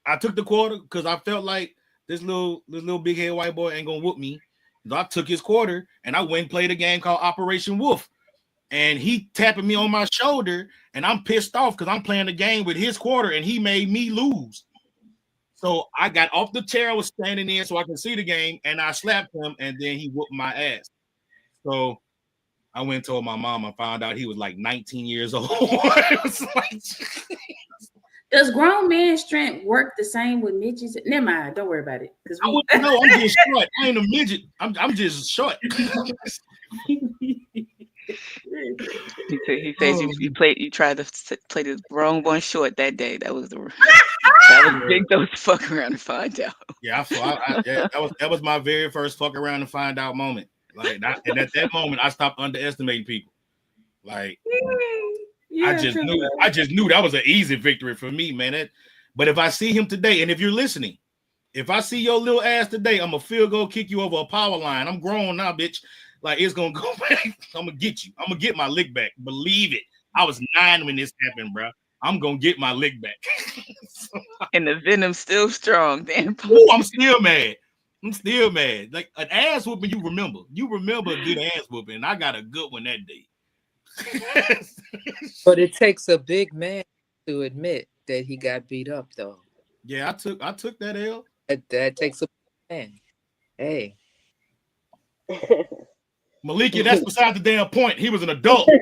I took the quarter because I felt like this little big head white boy ain't gonna whoop me. So I took his quarter and I went and played a game called Operation Wolf. And he tapping me on my shoulder, and I'm pissed off because I'm playing the game with his quarter and he made me lose. So I got off the chair I was standing in so I could see the game, and I slapped him, and then he whooped my ass. So I went and told my mom. I found out he was like 19 years old. It was like, does grown man strength work the same with midgets? Never mind, don't worry about it. Because no, I'm just short. I ain't a midget. I'm just short. He says you tried to play the wrong one short that day. That was big though to fuck around and find out. Yeah, that was my very first fuck around and find out moment. Like, and at that moment, I stopped underestimating people. Like, yeah, I just knew that was an easy victory for me, man. But if I see him today, and if you're listening, if I see your little ass today, I'm a field goal kick you over a power line. I'm grown now, bitch. Like, it's gonna go back. I'm gonna get you. I'm gonna get my lick back. Believe it. I was 9 when this happened, bro. I'm gonna get my lick back. And the venom's still strong. Damn. Ooh, I'm still mad. Like an ass whooping, you remember. You remember a good ass whooping, and I got a good one that day. But it takes a big man to admit that he got beat up, though. Yeah, I took that L. That takes a big man. Hey. Malika, that's beside the damn point. He was an adult. he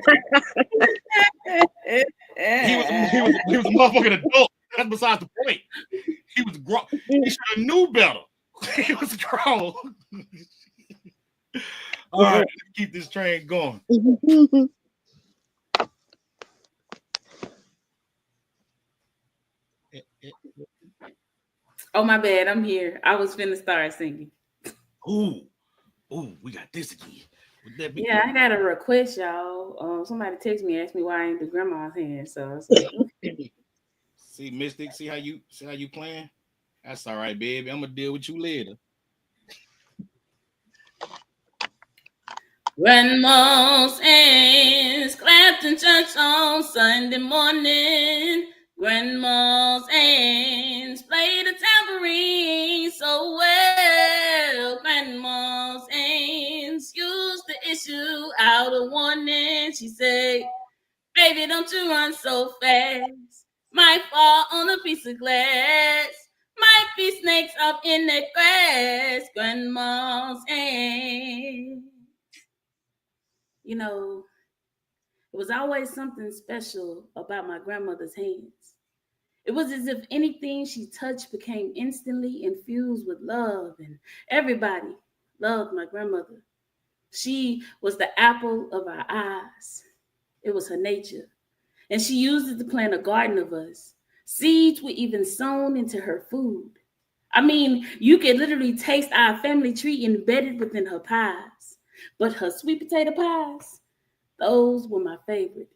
was a motherfucking adult. That's besides the point. He was grown. He should have knew better. He was grown. All right, let's keep this train going. Oh, my bad. I'm here. I was finna start singing. Ooh, we got this again. Would that be yeah, I got a request, y'all. Somebody text me, asked me why I ain't do grandma's hand. So I was like, see, Mystic, see how you playing? That's all right, baby. I'm gonna deal with you later. Grandma's hands clapped in church on Sunday morning. Grandma's hands played the tambourine so well. Grandma's hands used to issue out a warning. She said, baby, don't you run so fast. Might fall on a piece of glass. Might be snakes up in the grass. Grandma's hands. You know, it was always something special about my grandmother's hands. It was as if anything she touched became instantly infused with love, and everybody loved my grandmother. She was the apple of our eyes. It was her nature, and she used it to plant a garden of us. Seeds were even sown into her food. I mean, you could literally taste our family tree embedded within her pies. But her sweet potato pies, those were my favorite.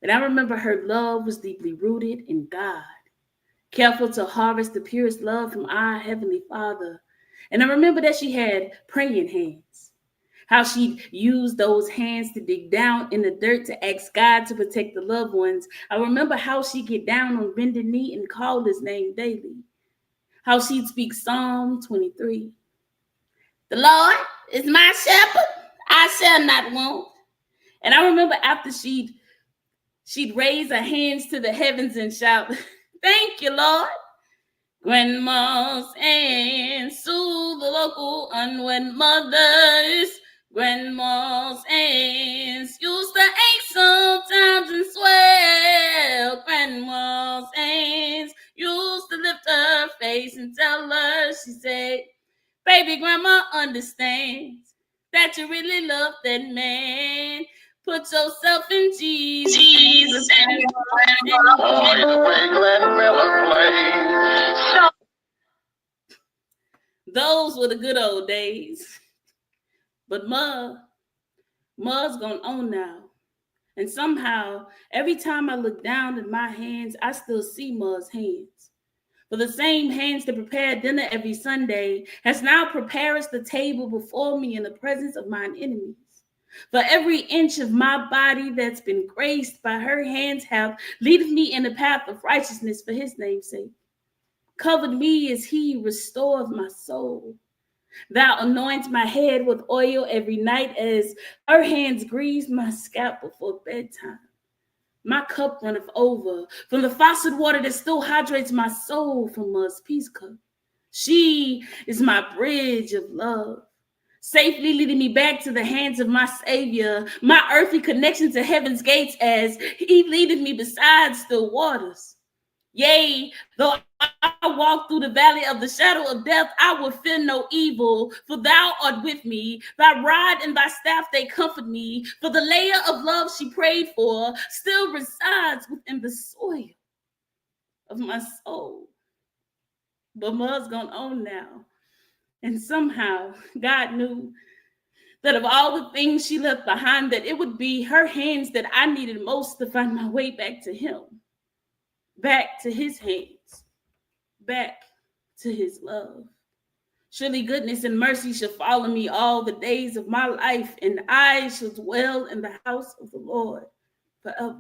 And I remember her love was deeply rooted in God, careful to harvest the purest love from our Heavenly Father. And I remember that she had praying hands, how she'd use those hands to dig down in the dirt to ask God to protect the loved ones. I remember how she'd get down on bended knee and call his name daily, how she'd speak Psalm 23. The Lord is my shepherd, I shall not want. And I remember after she'd raise her hands to the heavens and shout, thank you, Lord. Grandma's hands soothe the local unwed mothers. Grandma's hands used to ache sometimes and swell. Grandma's hands used to lift her face and tell her, she said, baby, grandma understands that you really love that man. Put yourself in Jesus. Jesus and those were the good old days. But Ma's gone on now. And somehow, every time I look down at my hands, I still see Ma's hands. For the same hands that prepare dinner every Sunday has now prepared the table before me in the presence of mine enemies. For every inch of my body that's been graced by her hands have leaded me in the path of righteousness for his name's sake. Covered me as he restores my soul. Thou anoints my head with oil every night as her hands grease my scalp before bedtime. My cup runneth over from the faucet water that still hydrates my soul from Mud's peace cup. She is my bridge of love, safely leading me back to the hands of my Savior, my earthly connection to heaven's gates as he leadeth me beside still waters. Yea, though I walk through the valley of the shadow of death, I will fear no evil, for thou art with me. Thy rod and thy staff, they comfort me. For the layer of love she prayed for still resides within the soil of my soul. But Mud's gone on now. And somehow God knew that of all the things she left behind, that it would be her hands that I needed most to find my way back to him, back to his hands, back to his love. Surely goodness and mercy shall follow me all the days of my life, and I shall dwell in the house of the Lord forever.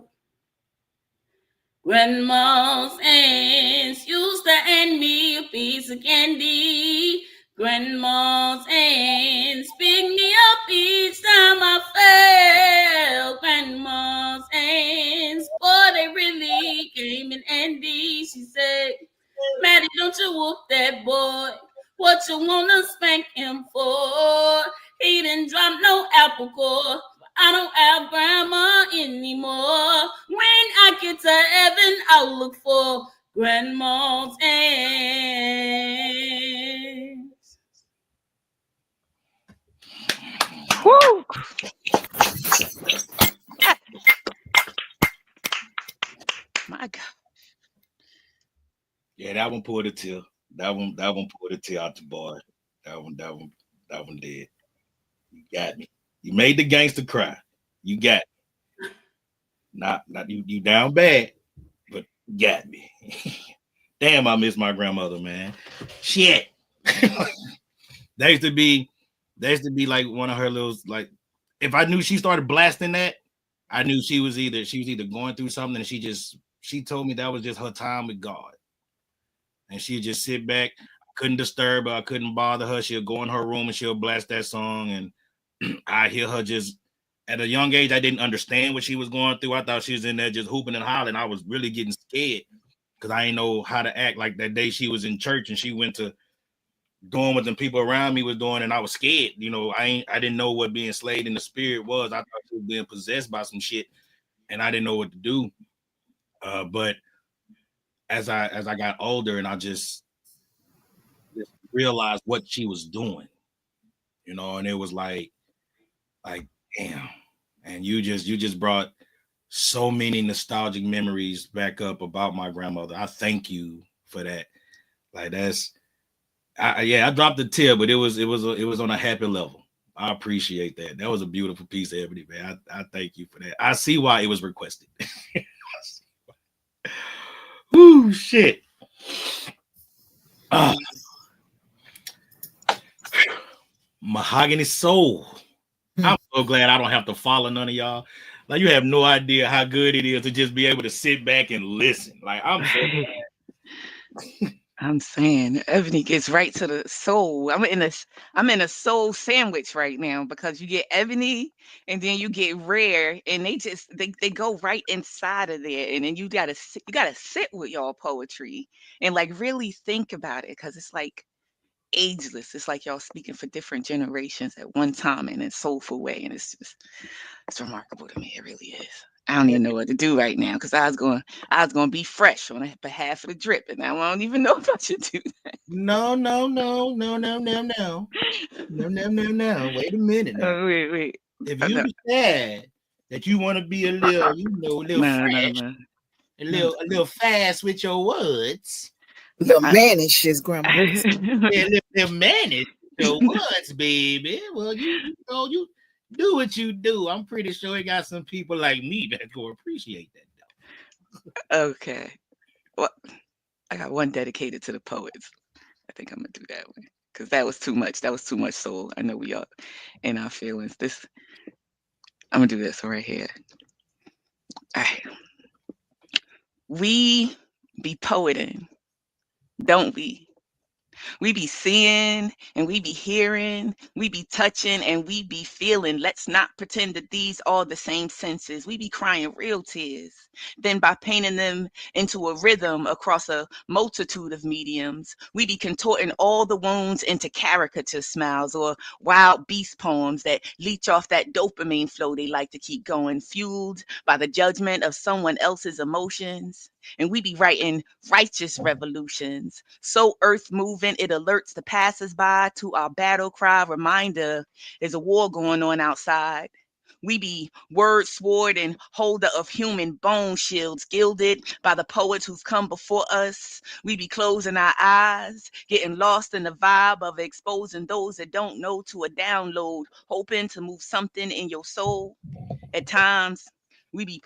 Grandma's hands used to hand me a piece of candy. Grandma's hands picked me up each time I fell. Grandma's hands, boy, they really came in handy. She said, Maddie, don't you whoop that boy. What you wanna spank him for? He didn't drop no apple core. I don't have grandma anymore. When I get to heaven, I'll look for grandma's hands. Woo! My God. Yeah, that one pulled a tear. That one pulled a tear out the boy. That one did. You got me. You made the gangster cry. You got me. Not you down bad, but you got me. Damn, I miss my grandmother, man. Shit. There used to be like one of her little, like, if I knew she started blasting that, I knew she was either going through something, and she told me that was just her time with God. And she'd just sit back. I couldn't disturb her. I couldn't bother her. She'll go in her room and she'll blast that song. And I hear her just, at a young age, I didn't understand what she was going through. I thought she was in there just hooping and hollering. I was really getting scared because I didn't know how to act. Like that day she was in church and she went to doing what the people around me was doing, and I was scared. You know, I didn't know what being slayed in the spirit was. I thought she was being possessed by some shit, and I didn't know what to do. But as I got older, and I just realized what she was doing, you know, and it was like damn. And you just brought so many nostalgic memories back up about my grandmother. I thank you for that. Like I dropped a tear, but it was on a happy level. I appreciate that. That was a beautiful piece of Ebony, man. I thank you for that. I see why it was requested. Ooh, shit. Mahogany Soul. I'm so glad I don't have to follow none of y'all. Like, you have no idea how good it is to just be able to sit back and listen. Like, I'm so glad. I'm saying Ebony gets right to the soul. I'm in a soul sandwich right now, because you get Ebony and then you get Rare, and they go right inside of there, and then you gotta sit with y'all poetry and like really think about it, because it's like ageless. It's like y'all speaking for different generations at one time in a soulful way, and it's remarkable to me. It really is. I don't even know what to do right now, because I was going to be fresh on behalf of the drip, and now I don't even know if I should do that. No. Wait a minute. Now. Wait. If you decide that you want to be a little fresh, a little fast with your words, little mannish, his grandma. Yeah, little mannish with your words, baby. Well, you do what you do. I'm pretty sure you got some people like me that will appreciate that. Though. Okay. Well, I got one dedicated to the poets. I think I'm gonna do that one, because that was too much. That was too much soul. I know we all in our feelings. I'm gonna do this one right here. All right. We be poeting, don't we? We be seeing and we be hearing, we be touching and we be feeling. Let's not pretend that these are the same senses. We be crying real tears. Then by painting them into a rhythm across a multitude of mediums, we be contorting all the wounds into caricature smiles or wild beast poems that leech off that dopamine flow they like to keep going, fueled by the judgment of someone else's emotions. And we be writing righteous revolutions, so earth moving it alerts the passersby to our battle cry reminder there's a war going on outside. We be word sword and holder of human bone shields, gilded by the poets who've come before us. We be closing our eyes, getting lost in the vibe of exposing those that don't know to a download, hoping to move something in your soul. At times, we be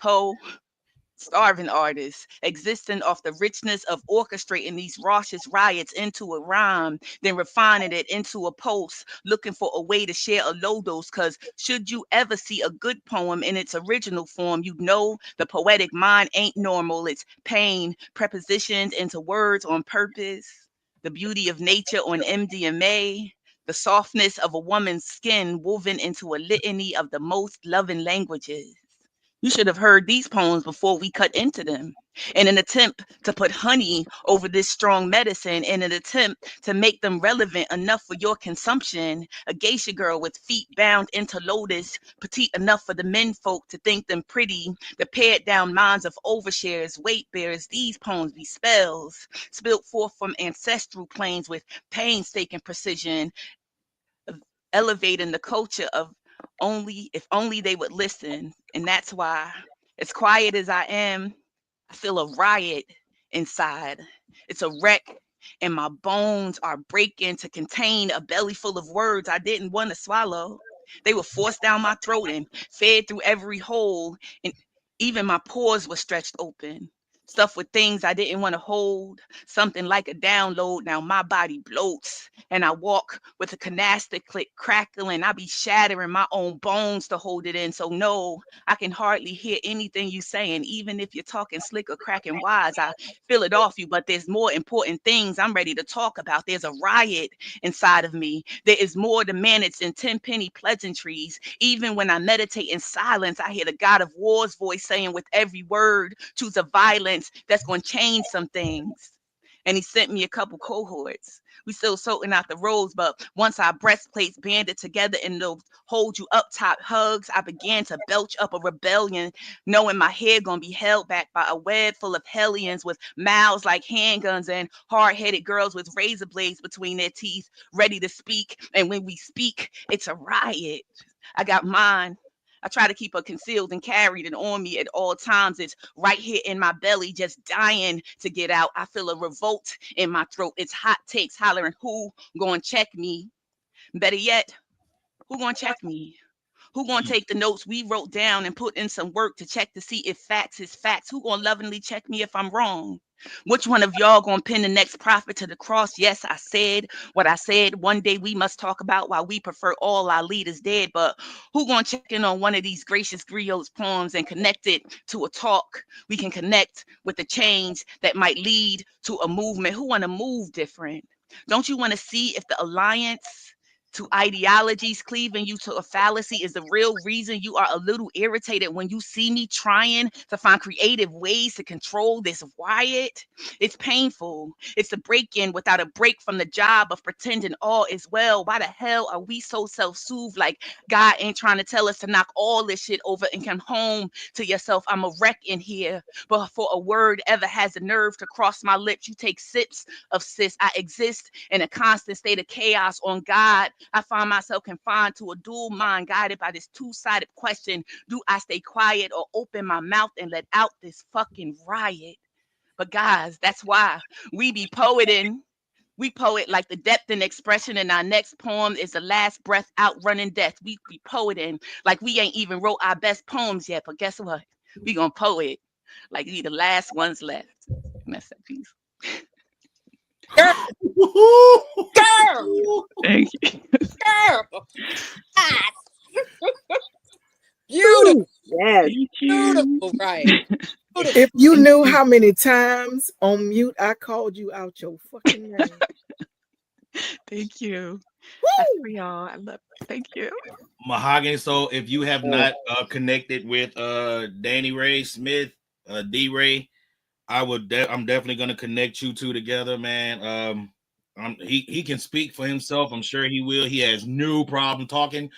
starving artists, existing off the richness of orchestrating these raucous riots into a rhyme, then refining it into a post, looking for a way to share a low dose. Because should you ever see a good poem in its original form, you know the poetic mind ain't normal. It's pain, prepositioned into words on purpose, the beauty of nature on MDMA. The softness of a woman's skin woven into a litany of the most loving languages. You should have heard these poems before we cut into them. In an attempt to put honey over this strong medicine, in an attempt to make them relevant enough for your consumption, a geisha girl with feet bound into lotus, petite enough for the men folk to think them pretty, the pared down minds of overshares, weight bearers, these poems be spells, spilled forth from ancestral planes with painstaking precision, elevating the culture of only if only they would listen. And that's why, as quiet as I am, I feel a riot inside. It's a wreck, and my bones are breaking to contain a belly full of words I didn't want to swallow. They were forced down my throat and fed through every hole, and even my pores were stretched open. Stuff with things I didn't want to hold, something like a download. Now my body bloats, and I walk with a canasta click crackling. I be shattering my own bones to hold it in. So no, I can hardly hear anything you saying, even if you're talking slick or cracking wise. I feel it off you, but there's more important things I'm ready to talk about. There's a riot inside of me. There is more to manage than 10-penny pleasantries. Even when I meditate in silence, I hear the God of War's voice saying with every word, choose a violence that's going to change some things. And he sent me a couple cohorts. We still sorting out the roads, but once our breastplates banded together in those hold you up top hugs, I began to belch up a rebellion, knowing my head gonna be held back by a web full of hellions with mouths like handguns and hard-headed girls with razor blades between their teeth, ready to speak. And when we speak, it's a riot. I got mine. I try to keep her concealed and carried and on me at all times. It's right here in my belly, just dying to get out. I feel a revolt in my throat. It's hot takes hollering, who gonna check me? Better yet, who gonna check me? Who gonna take the notes we wrote down and put in some work to check to see if facts is facts? Who gonna lovingly check me if I'm wrong? Which one of y'all gonna pin the next prophet to the cross? Yes, I said what I said. One day we must talk about why we prefer all our leaders dead. But who gonna check in on one of these gracious griots poems and connect it to a talk? We can connect with the change that might lead to a movement. Who wanna move different? Don't you wanna see if the alliance to ideologies cleaving you to a fallacy is the real reason you are a little irritated when you see me trying to find creative ways to control this riot? It's painful. It's a break-in without a break from the job of pretending all is well. Why the hell are we so self-soothed like God ain't trying to tell us to knock all this shit over and come home to yourself? I'm a wreck in here. But before a word ever has the nerve to cross my lips, you take sips of sis. I exist in a constant state of chaos. On God, I find myself confined to a dual mind guided by this two-sided question. Do I stay quiet or open my mouth and let out this fucking riot? But guys, that's why we be poeting. We poet like the depth and expression in our next poem is the last breath outrunning death. We be poeting like we ain't even wrote our best poems yet. But guess what? We gonna poet like we the last ones left. Mess that piece. Girl! Thank you. Girl! Beautiful. Yes. Beautiful, right? If you knew how many times on mute I called you out your fucking name. Thank you. That's Woo! for y'all. I love it. Thank you. Mahogany. So if you have not connected with Danny Ray Smith, D Ray, I'm definitely gonna connect you two together, man. He can speak for himself. I'm sure he will. He has no problem talking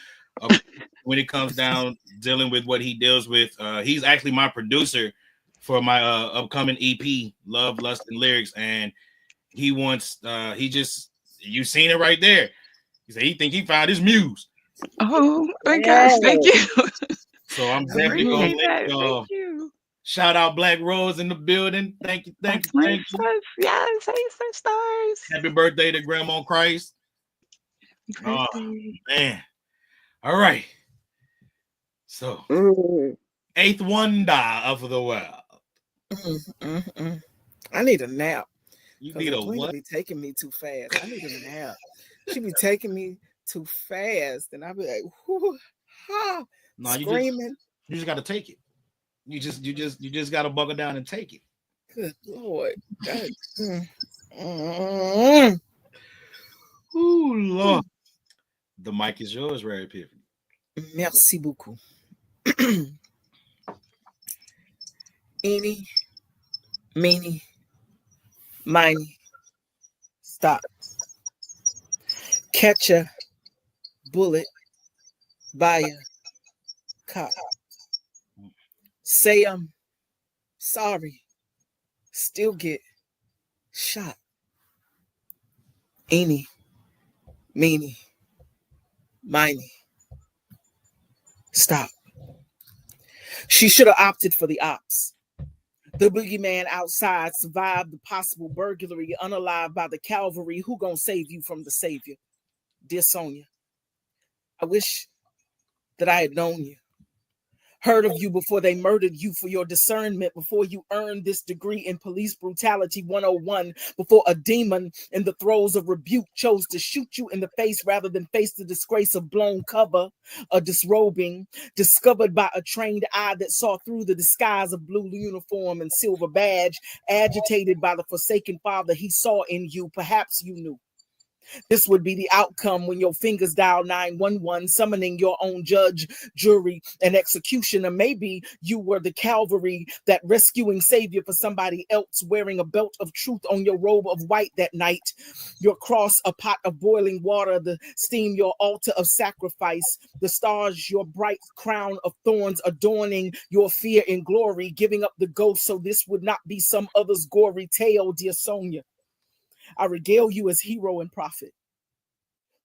when it comes down dealing with what he deals with. He's actually my producer for my upcoming EP, Love, Lust, and Lyrics, and he wants you seen it right there. He said he think he found his muse. Oh my Yes. gosh, thank you. So I'm definitely gonna Appreciate let that. y'all Thank you. shout out Black Rose in the building. Thank you, thank That's you, my thank you. sis. Yes, hey sisters. Happy birthday to Grandma Christ. Happy Oh birthday. man. All right. So Mm. eighth wonder of the world. I need a nap. You Because need a Edwina what? be taking me too fast. I need a nap. She be taking me too fast. And I be like, whoo, ha, No, screaming. you just gotta take it. You just gotta buckle down and take it. Good Lord. God. Mm. Ooh, Lord. The mic is yours, Rare Epiphany. Merci beaucoup. Eeny, meeny, miny, stop. Catch a bullet by a cop. Say I'm sorry. Still get shot. Eeny, meeny, miny, stop. She should have opted for the ops. The boogeyman outside survived the possible burglary, unalive by the cavalry. Who gonna save you from the savior? Dear Sonia, I wish that I had known you, heard of you before they murdered you for your discernment, before you earned this degree in police brutality 101, before a demon in the throes of rebuke chose to shoot you in the face rather than face the disgrace of blown cover, a disrobing, discovered by a trained eye that saw through the disguise of blue uniform and silver badge, agitated by the forsaken father he saw in you. Perhaps you knew this would be the outcome when your fingers dial 911, summoning your own judge, jury, and executioner. Maybe you were the cavalry, that rescuing savior for somebody else, wearing a belt of truth on your robe of white that night. Your cross, a pot of boiling water, the steam, your altar of sacrifice, the stars, your bright crown of thorns, adorning your fear in glory, giving up the ghost so this would not be some other's gory tale, dear Sonia. I regale you as hero and prophet.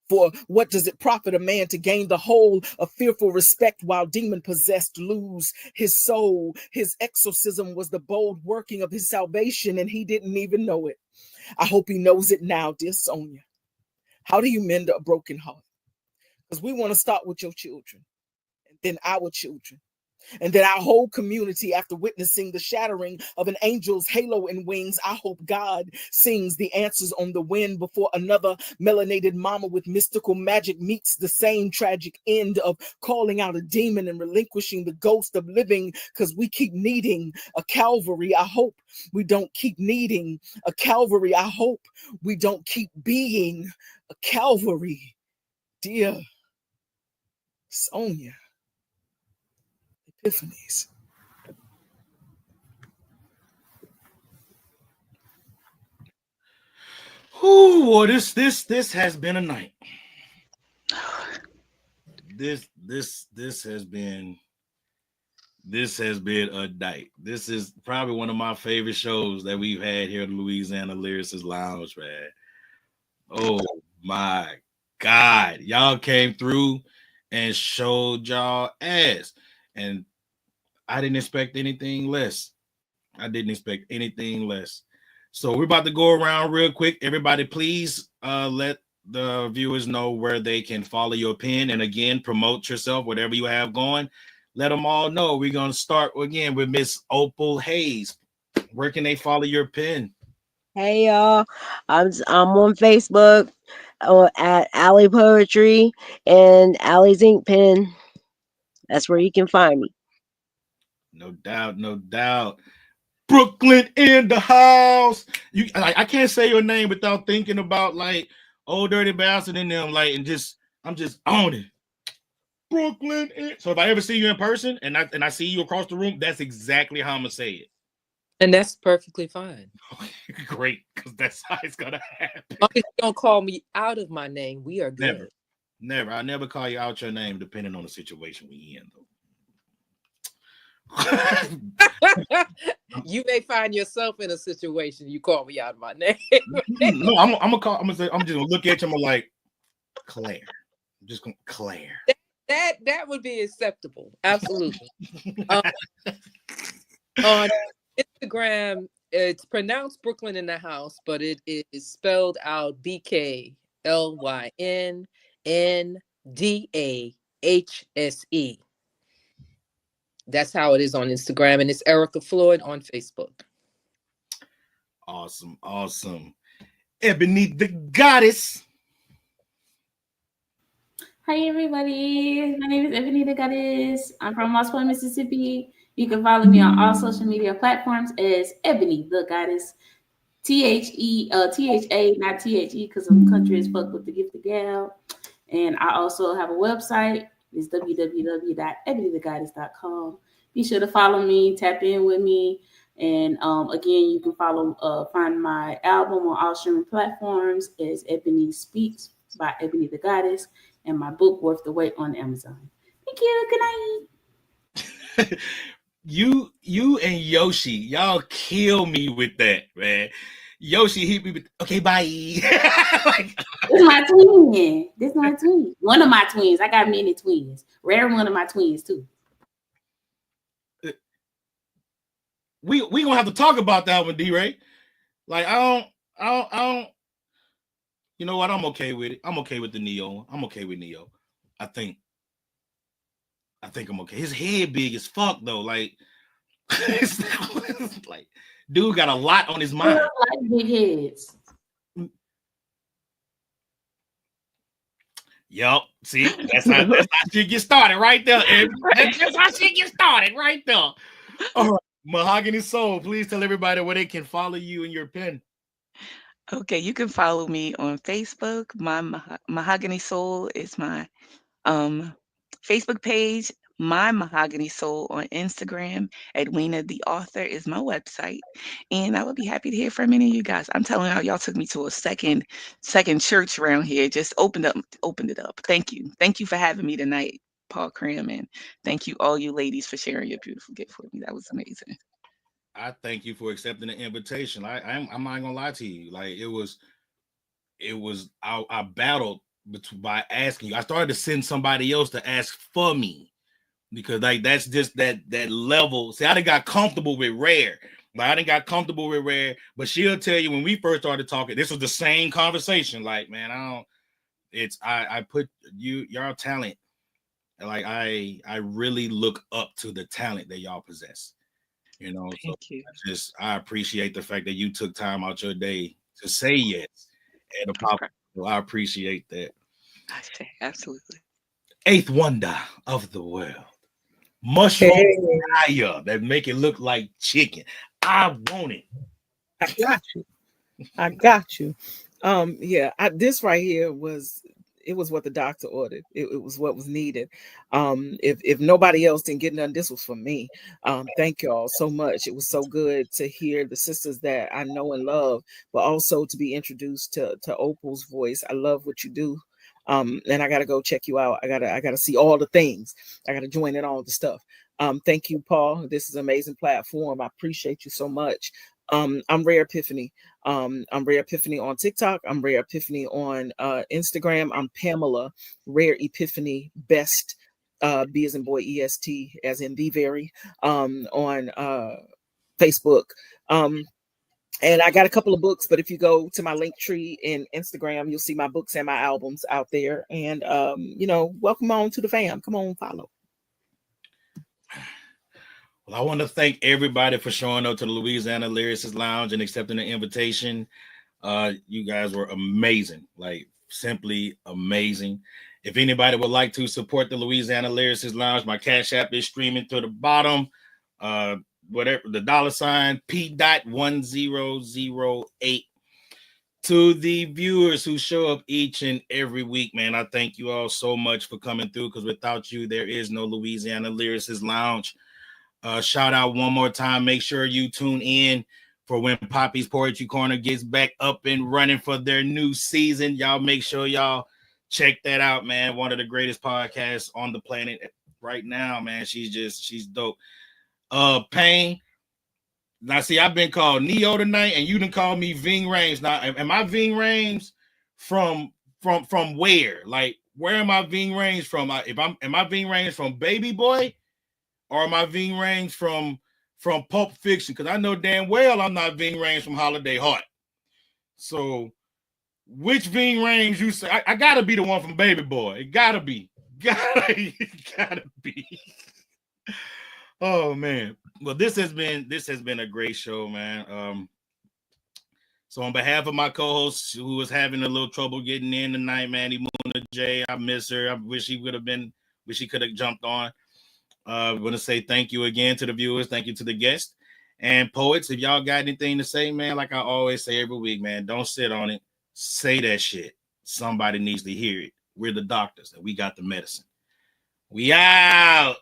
For what does it profit a man to gain the whole of fearful respect while demon-possessed lose his soul? His exorcism was the bold working of his salvation, and he didn't even know it. I hope he knows it now, dear Sonia. How do you mend a broken heart? Because we want to start with your children, and then our children, and then our whole community. After witnessing the shattering of an angel's halo and wings, I hope God sings the answers on the wind before another melanated mama with mystical magic meets the same tragic end of calling out a demon and relinquishing the ghost of living, because we keep needing a Calvary. I hope we don't keep needing a Calvary. I hope we don't keep being a Calvary. Dear Sonia. Epiphanies. Ooh, well, this has been a night. This has been a night. This is probably one of my favorite shows that we've had here at the Louisiana Lyricist Lounge, man. Oh my God. Y'all came through and showed y'all ass. And I didn't expect anything less. So we're about to go around real quick. Everybody, please let the viewers know where they can follow your pen. And again, promote yourself, whatever you have going. Let them all know. We're going to start again with Miss Opal Hayes. Where can they follow your pen? Hey y'all, I'm on Facebook at Alley Poetry and Alley's Ink Pen. That's where you can find me. No doubt. Brooklyn in the house. I can't say your name without thinking about like Old Dirty Bastard in them, like, and I'm just on it. Brooklyn. So if I ever see you in person and I see you across the room, that's exactly how I'm gonna say it. And that's perfectly fine. Great, because that's how it's gonna happen. As long as you don't call me out of my name, we are good. Never. I never call you out your name, depending on the situation we in, though. You may find yourself in a situation you call me out of my name. No, I'm just gonna look at you. I'm like, Claire. I'm just gonna Claire. That would be acceptable. Absolutely. On Instagram, it's pronounced Brooklyn in the House, but it is spelled out BKLYNNDAHSE. That's how it is on Instagram, and it's Erica Floyd on Facebook. Awesome. Ebony the Goddess. Hi everybody, my name is Ebony the Goddess. I'm from Moss Point, Mississippi. You can follow me on all social media platforms as Ebony the Goddess. THA, not THE, because I'm country as fuck with the gift of gal. And I also have a website. It's www.ebonythegoddess.com. Be sure to follow me, tap in with me. And again, you can find my album on all streaming platforms as Ebony Speaks by Ebony the Goddess, and my book Worth the Wait on Amazon. Thank you. Good night. You and Yoshi, y'all kill me with that, man. Yoshi hit me with, okay, bye. This is my twin. One of my twins. I got many twins. Rare one of my twins too. We gonna have to talk about that one, D-Ray. Like I don't. You know what? I'm okay with it. I'm okay with the Neo. I'm okay with Neo. I think I'm okay. His head big as fuck though. Like, it's like, dude got a lot on his mind. I like big heads. Yup. See, that's how shit get started right there. That's how shit get started right there. All right, Mahogany Soul, please tell everybody where they can follow you and your pen. Okay, you can follow me on Facebook. My Mahogany Soul is my Facebook page. My Mahogany Soul on Instagram. Edwina the Author is my website, and I would be happy to hear from any of you guys. I'm telling y'all took me to a second church around here. Just opened it up. Thank you for having me tonight, Paul Cram, and thank you all you ladies for sharing your beautiful gift with me. That was amazing. I thank you for accepting the invitation. I'm not gonna lie to you. Like it was I battled by asking you. I started to send somebody else to ask for me because like that's just that level. See, I done got comfortable with Rare. But she'll tell you when we first started talking, this was the same conversation. Like, man, I put y'all talent. Like I really look up to the talent that y'all possess. You know, Thank you. I appreciate the fact that you took time out your day to say yes. And I appreciate that. Absolutely. Eighth wonder of the world. Mushroom fire that make it look like chicken. I want it. I got you. Yeah, this right here was what the doctor ordered. It was what was needed. If nobody else didn't get none, this was for me. Thank y'all so much. It was so good to hear the sisters that I know and love, but also to be introduced to Opal's voice. I love what you do. And I gotta go check you out. I gotta see all the things. I gotta join in all the stuff. Thank you, Paul. This is an amazing platform. I appreciate you so much. I'm Rare Epiphany. I'm Rare Epiphany on TikTok. I'm Rare Epiphany on Instagram. I'm Pamela Rare Epiphany Best, B as in boy, EST as in the very, on Facebook. And I got a couple of books, but if you go to my link tree in Instagram, you'll see my books and my albums out there. And welcome on to the fam. Come on, follow. Well, I want to thank everybody for showing up to the Louisiana Lyricist Lounge and accepting the invitation. You guys were amazing, like simply amazing. If anybody would like to support the Louisiana Lyricist Lounge, my Cash App is streaming to the bottom. Whatever the $, P.1008. To the viewers who show up each and every week, man, I thank you all so much for coming through, because without you, there is no Louisiana Lyricist Lounge. Shout out one more time. Make sure you tune in for when Poppy's Poetry Corner gets back up and running for their new season. Y'all make sure y'all check that out, man. One of the greatest podcasts on the planet right now, man. She's dope. Pain. Now, see, I've been called Neo tonight, and you done called me Ving Rhames. Now, am I Ving Rhames from where? Like, where am I Ving Rhames from? Am I Ving Rhames from Baby Boy, or am I Ving Rhames from Pulp Fiction? Because I know damn well I'm not Ving Rhames from Holiday Heart. So, which Ving Rhames you say? I gotta be the one from Baby Boy. It gotta be. Gotta be. Oh man. Well, this has been a great show, man. So on behalf of my co-host who was having a little trouble getting in tonight, man, Imuna J, I miss her. I wish she could have jumped on. I want to say thank you again to the viewers. Thank you to the guests and poets. If y'all got anything to say, man, like I always say every week, man, don't sit on it. Say that shit. Somebody needs to hear it. We're the doctors and we got the medicine. We out.